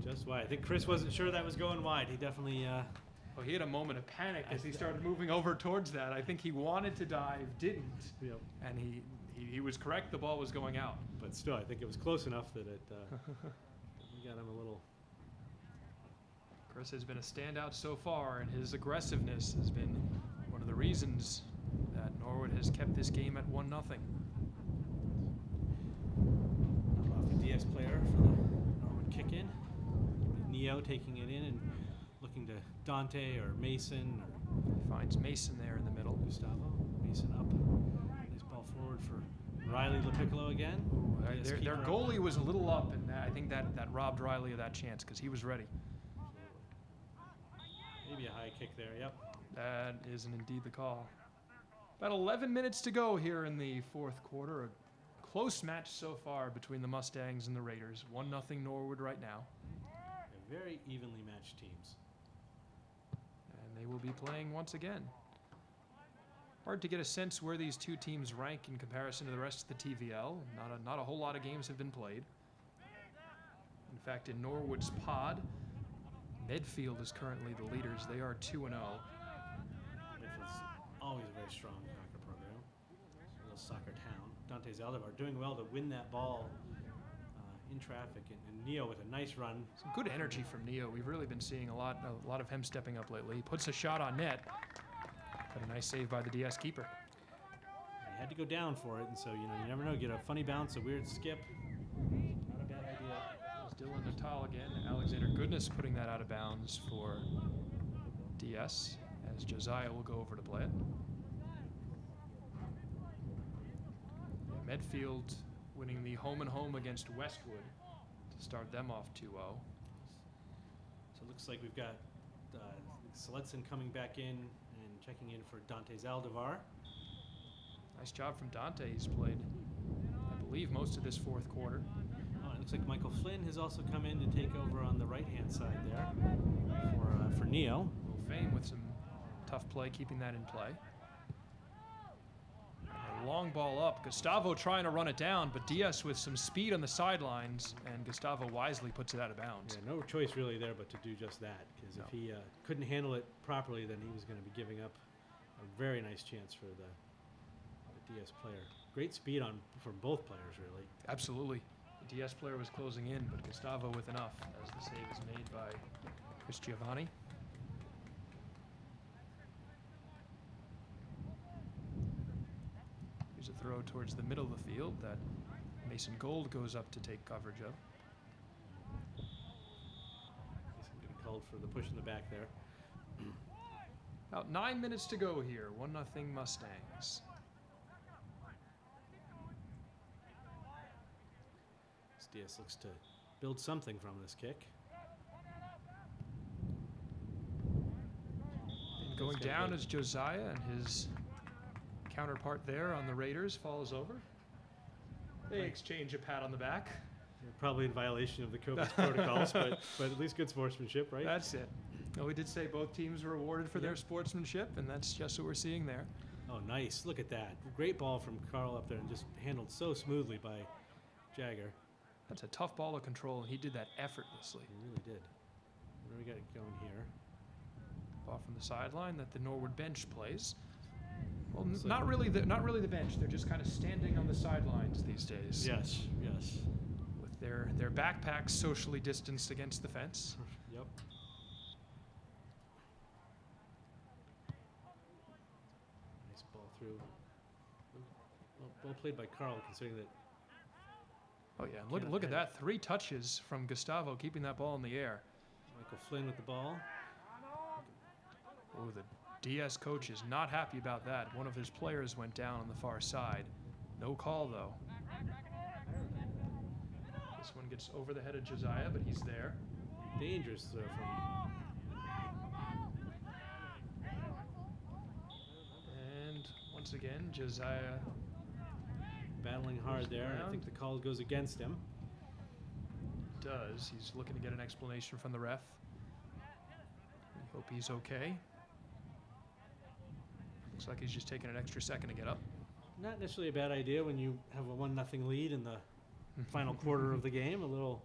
Just wide. I think Chris wasn't sure that was going wide. He definitely, Oh, he had a moment of panic as he started moving over towards that. I think he wanted to dive, didn't, yep. and he was correct. The ball was going out. But still, I think it was close enough that it we got him a little. Chris has been a standout so far, and his aggressiveness has been one of the reasons that Norwood has kept this game at 1-0. Off the DS player for the Norwood kick in. Neo taking it in and looking to Dante or Mason or Finds Mason there in the middle. Gustavo. Mason up. Nice ball forward for Riley LaPiccolo again. DS Their keeper up. goalie was a little up, and I think that robbed Riley of that chance because he was ready. Maybe a high kick there, yep. That isn't indeed the call. About 11 minutes to go here in the 4th quarter. A close match so far between the Mustangs and the Raiders. 1-0 Norwood right now. They're very evenly matched teams. And they will be playing once again. Hard to get a sense where these two teams rank in comparison to the rest of the TVL. Not a whole lot of games have been played. In fact, in Norwood's pod, Medfield is currently the leaders. They are 2-0. Medfield's always a very strong soccer program. A little soccer town. Dante Zaldivar doing well to win that ball in traffic, and Neo with a nice run. Some good energy from Neo. We've really been seeing a lot of him stepping up lately. He puts a shot on net. But a nice save by the DS keeper. He had to go down for it, and so you never know. Get a funny bounce, a weird skip. Not a bad idea. There's Dylan Natal again. Alexander Goodness putting that out of bounds for DS as Josiah will go over to play it. Medfield winning the home and home against Westwood to start them off 2-0. So it looks like we've got Seletson coming back in and checking in for Dante Zaldivar. Nice job from Dante. He's played, I believe, most of this 4th quarter. Oh, it looks like Michael Flynn has also come in to take over on the right-hand side there for Neo. Will Fame with some tough play, keeping that in play. And a long ball up. Gustavo trying to run it down, but DS with some speed on the sidelines, and Gustavo wisely puts it out of bounds. Yeah, no choice really there but to do just that, because if he couldn't handle it properly, then he was going to be giving up a very nice chance for the DS player. Great speed from both players, really. Absolutely. The DS player was closing in, but Gustavo with enough as the save is made by Chris Giovanni. Here's a throw towards the middle of the field that Mason Gold goes up to take coverage of. He's getting called for the push in the back there. About 9 minutes to go here. 1-0 Mustangs. DS looks to build something from this kick. And going down is Josiah, and his counterpart there on the Raiders falls over. They exchange a pat on the back. They're probably in violation of the COVID protocols, but at least good sportsmanship, right? That's it. No, we did say both teams were rewarded for their sportsmanship, and that's just what we're seeing there. Oh, nice. Look at that. Great ball from Carl up there and just handled so smoothly by Jagger. That's a tough ball to control, and he did that effortlessly. He really did. Where do we got it going here? Ball from the sideline that the Norwood bench plays. Well, Looks not like- really the bench. They're just kind of standing on the sidelines these days. Yes, yes. With their backpacks socially distanced against the fence. Yep. Nice ball through. Well, ball played by Carl, considering that. Oh yeah, look at that. 3 touches from Gustavo keeping that ball in the air. Michael Flynn with the ball. Oh, the DS coach is not happy about that. One of his players went down on the far side. No call though. This one gets over the head of Josiah, but he's there. Dangerous throw from. And once again, Josiah Battling hard there. I think the call goes against him. does. He's looking to get an explanation from the ref. We hope he's okay. Looks like he's just taking an extra second to get up. Not necessarily a bad idea when you have a 1-0 lead in the final quarter of the game. A little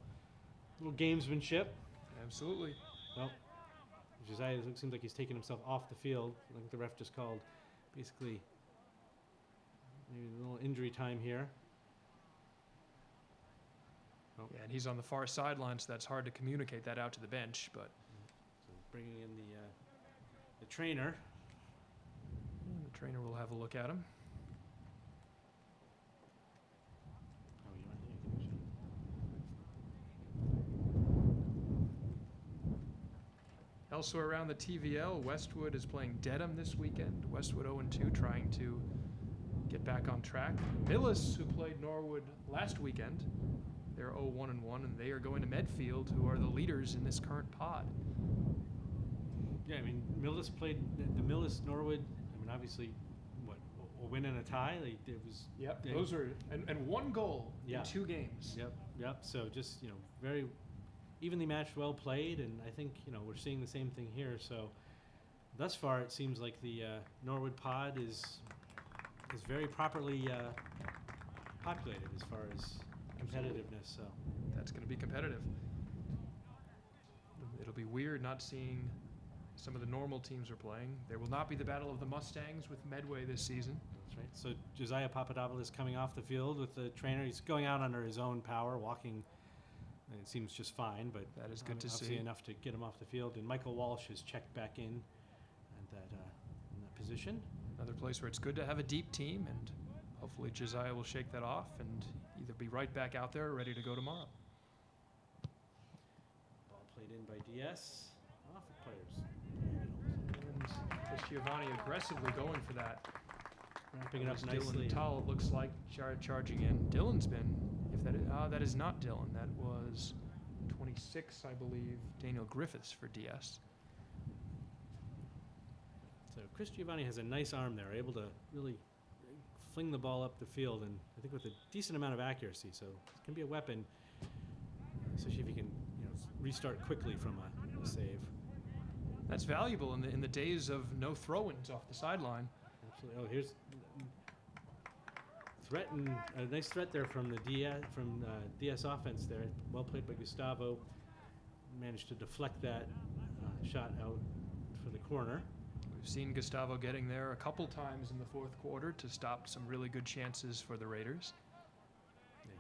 gamesmanship. Absolutely. Well, Josiah seems like he's taking himself off the field. I think the ref just called basically maybe a little injury time here. Oh. Yeah, and he's on the far sideline, so that's hard to communicate that out to the bench. But So bringing in the trainer. the trainer will have a look at him. Oh, you want to Elsewhere around the TVL, Westwood is playing Dedham this weekend. Westwood 0-2, trying to get back on track. Millis, who played Norwood last weekend, they're 0-1-1, and they are going to Medfield, who are the leaders in this current pod. Yeah, I mean, Millis played the Millis Norwood. I mean, obviously, what a win and a tie. It was. Yep. they- Those are and one goal Yeah. in 2 games. Yep. So just very evenly matched, well played, and I think we're seeing the same thing here. So thus far, it seems like the Norwood pod is very properly populated as far as competitiveness. So That's going to be competitive. It'll be weird not seeing some of the normal teams are playing. There will not be the Battle of the Mustangs with Medway this season. that's right. So Josiah Papadopoulos coming off the field with the trainer. He's going out under his own power, walking. And it seems just fine, but That is good to obviously see. enough to get him off the field. And Michael Walsh has checked back in at in that position. Another place where it's good to have a deep team, and hopefully Josiah will shake that off and either be right back out there or ready to go tomorrow. Ball played in by DS. Off the players. And Chris Giovanni aggressively going for that. Wrapping it up As nicely. Dylan Tull, it looks like, charging in. Dylan's been, if that is not Dylan. That was 26, I believe, Daniel Griffiths for DS. So Chris Giovanni has a nice arm there, able to really fling the ball up the field, and I think with a decent amount of accuracy. So it can be a weapon, especially if you can restart quickly from a save. That's valuable in the days of no throw-ins off the sideline. Absolutely. Oh, here's a nice threat there from the DS offense there. Well played by Gustavo. Managed to deflect that shot out for the corner. We've seen Gustavo getting there a couple times in the 4th quarter to stop some really good chances for the Raiders. Yeah,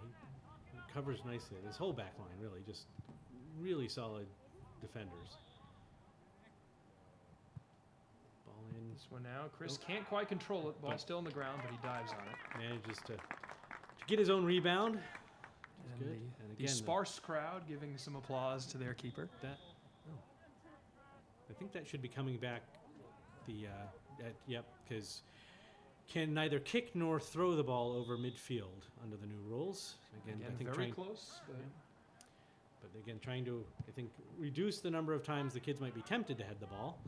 he covers nicely. This whole back line really just really solid defenders. Ball in. This one now, Chris can't quite control it. Ball still on the ground, but he dives on it. Manages to get his own rebound. That's And good. the, And the again, sparse crowd giving some applause to their keeper. I think that should be coming back. Because can neither kick nor throw the ball over midfield under the new rules. Again, I think very close. but again, trying to, I think, reduce the number of times the kids might be tempted to head the ball.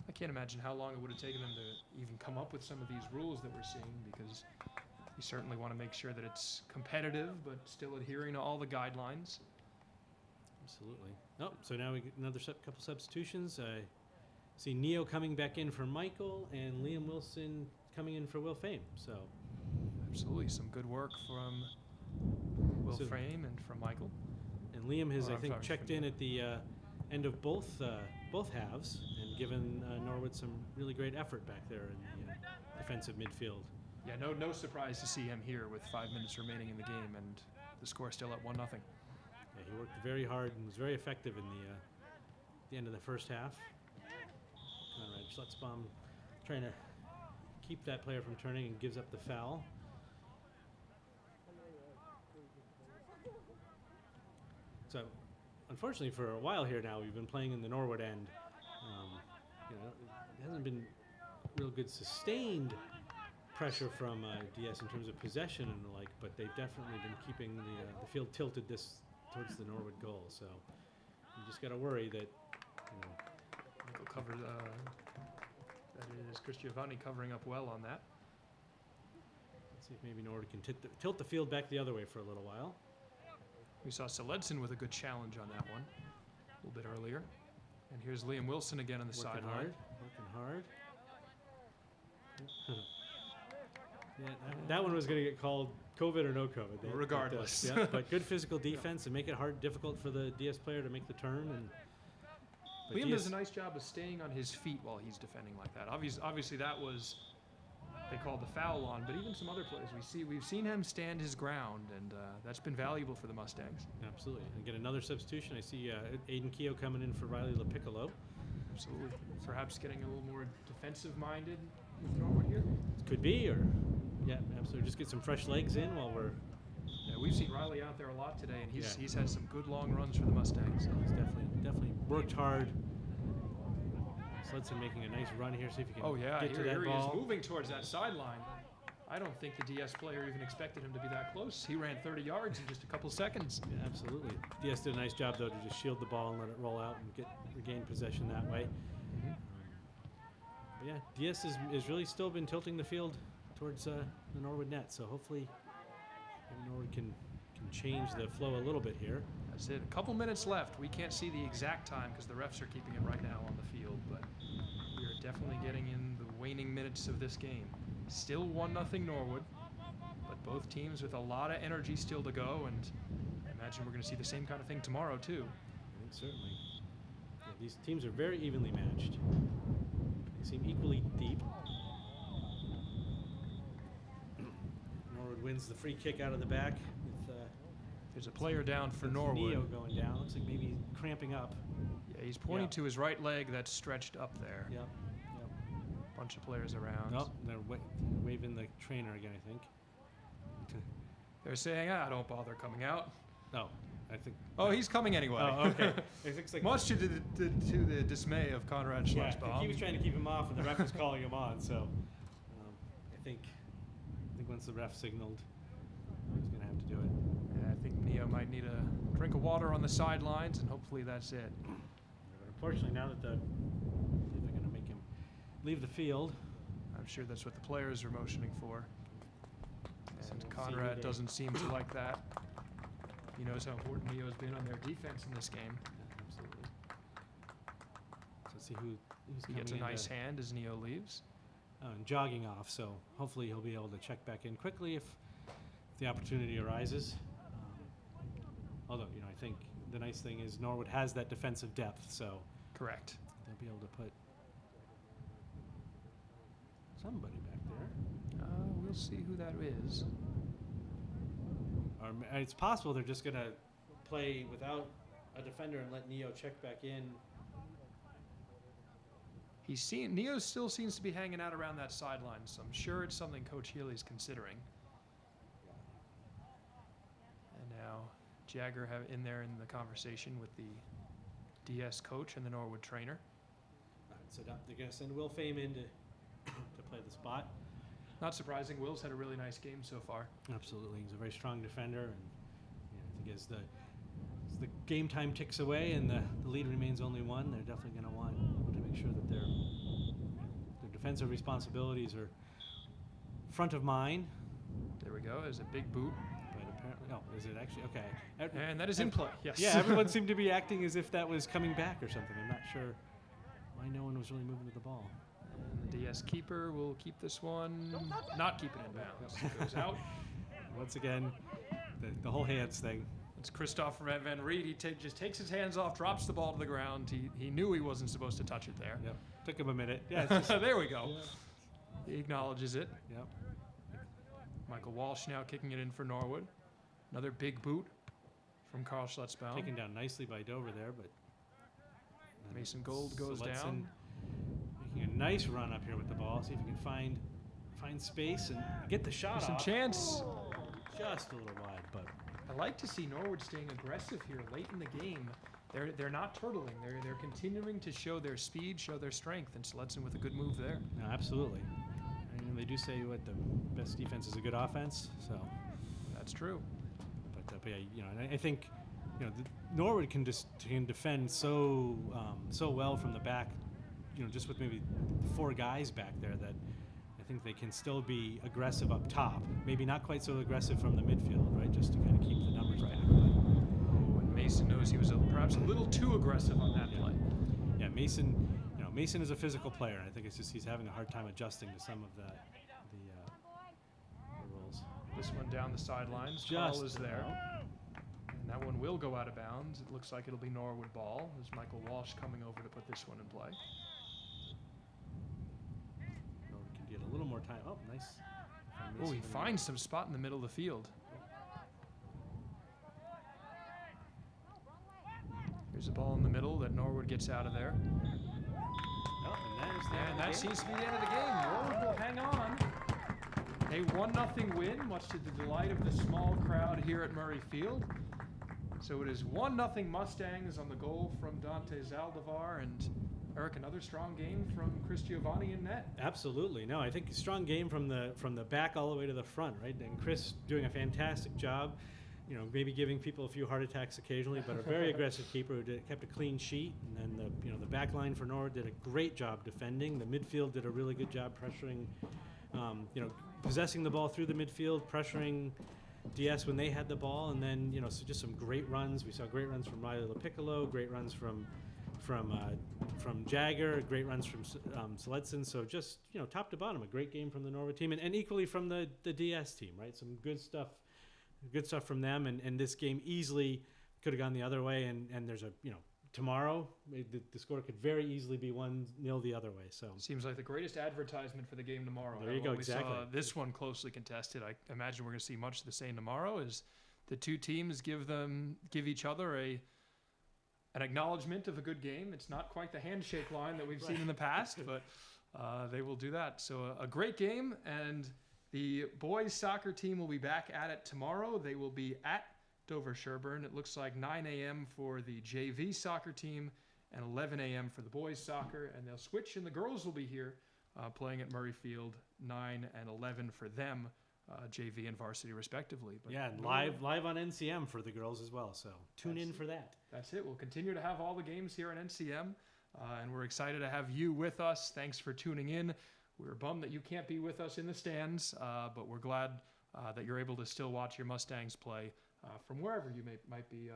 I can't imagine how long it would have taken them to even come up with some of these rules that we're seeing, because you certainly want to make sure that it's competitive but still adhering to all the guidelines. Absolutely. Oh, so now we get another couple substitutions. I see Neo coming back in for Michael and Liam Wilson coming in for Will Fame. So Absolutely, some good work from Will So- Frame and from Michael. and Liam has, Oh, I I'm think, sorry, checked in at the end of both halves and given Norwood some really great effort back there in the defensive midfield. Yeah, no surprise to see him here with 5 minutes remaining in the game and the score still at 1-0. Yeah, he worked very hard and was very effective in the end of the first half. Conrad Schlutzbaum trying to keep that player from turning and gives up the foul. So, unfortunately, for a while here now, we've been playing in the Norwood end. It hasn't been real good sustained pressure from DS in terms of possession and the like, but they've definitely been keeping the field tilted towards the Norwood goal. So you just got to worry that Michael covered, that is Chris Giovanni covering up well on that. See if maybe Norwood can tilt the field back the other way for a little while. We saw Seledson with a good challenge on that one a little bit earlier. And here's Liam Wilson again on the Working sideline. hard. Yeah, that one was going to get called COVID or no COVID. Regardless. But good physical defense and make it difficult for the DS player to make the turn. And but Liam DS does a nice job of staying on his feet while he's defending like that. Obviously that was, they called the foul on, but even some other plays we've seen him stand his ground, and that's been valuable for the Mustangs. Absolutely. And get another substitution. I see Aiden Keogh coming in for Riley LaPiccolo. Absolutely. Perhaps getting a little more defensive-minded with Norwood here. Could be, or yeah, absolutely. Just get some fresh legs in while we're. Yeah, we've seen Riley out there a lot today, and Yeah. he's had some good long runs for the Mustangs. He's definitely worked hard. Sledson making a nice run here. See if he can Oh yeah, get to here that he is ball. moving towards that sideline. I don't think the DS player even expected him to be that close. He ran 30 yards in just a couple seconds. Yeah, absolutely. DS did a nice job though to just shield the ball and let it roll out and regain possession that way. But yeah, DS is really still been tilting the field towards the Norwood net. So hopefully Norwood can change the flow a little bit here. That's it. A couple minutes left. We can't see the exact time because the refs are keeping it right now on the field, but we are definitely getting in the waning minutes of this game. Still 1-0 Norwood, but both teams with a lot of energy still to go, and I imagine we're going to see the same kind of thing tomorrow too. I think certainly. Yeah, these teams are very evenly matched. They seem equally deep. Norwood wins the free kick out of the back with There's a player down for with Norwood. Neo going down. Looks like maybe cramping up. Yeah, he's pointing Yeah. to his right leg that's stretched up there. Yep. Bunch of players around. Oh, they're waving the trainer again, I think. They're saying, don't bother coming out. No, I think. Oh, he's coming anyway. Oh, okay. It looks like Much to the dismay of Conrad yeah, I Schwarzbaum. think he was trying to keep him off, and the ref was calling him on. So, I think once the ref signaled, he's gonna have to do it. Yeah, I think Neo might need a drink of water on the sidelines, and hopefully that's it. But unfortunately, now that they're gonna make him leave the field. I'm sure that's what the players are motioning for. So And we'll see Conrad who they- doesn't seem to like that. He knows how important Neo's been on their defense in this game. Yeah, absolutely. So let's see who's He coming gets a in nice to- hand as Neo leaves. and jogging off. So hopefully he'll be able to check back in quickly if the opportunity arises. Although I think the nice thing is Norwood has that defensive depth, so Correct. they'll be able to put somebody back there. We'll see who that is. Or it's possible they're just gonna play without a defender and let Neo check back in. Neo still seems to be hanging out around that sideline, so I'm sure it's something Coach Healy's considering. And now Jagger in there in the conversation with the DS coach and the Norwood trainer. All right, so now they're gonna send Will Fame in to play the spot. Not surprising, Will's had a really nice game so far. Absolutely, he's a very strong defender, and I think as the game time ticks away and the lead remains only one, they're definitely going to want to make sure that their defensive responsibilities are front of mind. There we go, there's a big boot. But apparently, is it actually okay? And that is in play, yes. Yeah, everyone seemed to be acting as if that was coming back or something. I'm not sure why no one was really moving to the ball. And the DS keeper will keep this one, not keep it in bounds. It goes out. Once again, the whole hands thing. It's Christoph Van Riet. He just takes his hands off, drops the ball to the ground. He knew he wasn't supposed to touch it there. Yep. Took him a minute. Yeah. It's just, There we go. He acknowledges it. yep. Michael Walsh now kicking it in for Norwood. Another big boot from Carl Schlutzbaum. Taken down nicely by Dover there, but Mason Gold goes Seledson down. Making a nice run up here with the ball. See if he can find space and get the shot Some off. chance. Just a little wide, but I like to see Norwood staying aggressive here late in the game. They're not turtling. They're continuing to show their speed, show their strength, and Seledson with a good move there. no, absolutely. And they do say what the best defense is a good offense. So, That's true. but yeah, and I think Norwood can defend so well from the back. Just with maybe 4 guys back there that I think they can still be aggressive up top. Maybe not quite so aggressive from the midfield, right? Just to kind of keep the numbers back. Oh, and Mason knows he was perhaps a little too aggressive on that play. Yeah, Mason. Mason is a physical player. I think it's just he's having a hard time adjusting to some of the rules. This one down the sidelines. Carl is there. And that one will go out of bounds. It looks like it'll be Norwood ball. There's Michael Walsh coming over to put this one in play. Norwood can get a little more time. Oh, nice. Oh, he finds some spot in the middle of the field. Here's a ball in the middle that Norwood gets out of there. And that seems to be the end of the game. Norwood will hang on. A 1-0 win, much to the delight of the small crowd here at Murray Field. So it is 1-0 Mustangs on the goal from Dante Zaldivar, and Eric, another strong game from Chris Giovanni in net. Absolutely. No, I think a strong game from the back all the way to the front, right? And Chris doing a fantastic job. Maybe giving people a few heart attacks occasionally, but a very aggressive keeper who kept a clean sheet. And then the back line for Norwood did a great job defending. The midfield did a really good job pressuring, possessing the ball through the midfield, pressuring DS when they had the ball, and then so just some great runs. We saw great runs from Riley LaPiccolo, great runs from Jagger, great runs from Seledson. So just top to bottom, a great game from the Norwood team, and equally from the DS team, right? Some good stuff from them, and this game easily could have gone the other way, and there's tomorrow the score could very easily be 1-0 the other way. So seems like the greatest advertisement for the game tomorrow. There you go. Exactly. We saw this one closely contested. I imagine we're going to see much the same tomorrow as the two teams give each other an acknowledgement of a good game. It's not quite the handshake line that we've seen in the past, but they will do that. So a great game, and the boys soccer team will be back at it tomorrow. They will be at Dover Sherborn. It looks like 9 a.m. for the JV soccer team and 11 a.m. for the boys soccer, and they'll switch, and the girls will be here playing at Murray Field, 9 and 11 for them, JV and varsity respectively. But and live on NCM for the girls as well, so tune in for that. That's it. We'll continue to have all the games here on NCM, and we're excited to have you with us. Thanks for tuning in. We're bummed that you can't be with us in the stands, but we're glad that you're able to still watch your Mustangs play from wherever you might be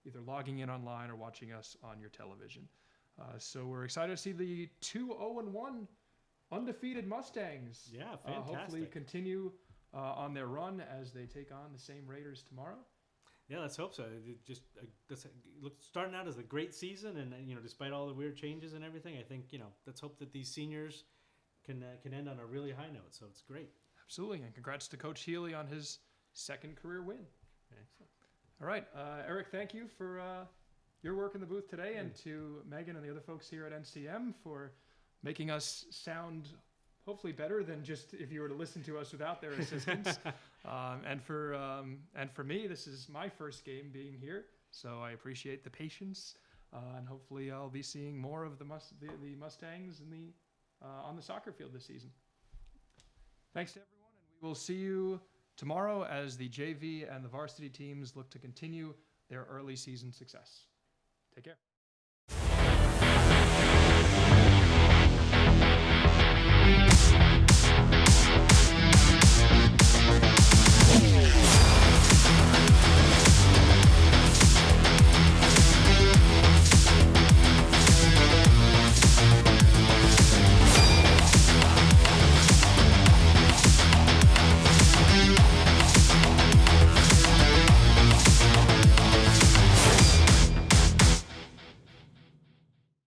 either logging in online or watching us on your television. So we're excited to see the 2-0-1 undefeated Mustangs. Yeah, fantastic. Hopefully continue on their run as they take on the same Raiders tomorrow. Yeah, let's hope so. Starting out as a great season, and despite all the weird changes and everything, I think let's hope that these seniors can end on a really high note. So it's great. Absolutely, and congrats to Coach Healy on his second career win. Excellent. All right, Eric, thank you for your work in the booth today, and to Megan and the other folks here at NCM for making us sound hopefully better than just if you were to listen to us without their assistance. And for me, this is my first game being here, so I appreciate the patience, and hopefully I'll be seeing more of the Mustangs on the soccer field this season. Thanks to everyone, and we will see you tomorrow as the JV and the varsity teams look to continue their early season success. Take care.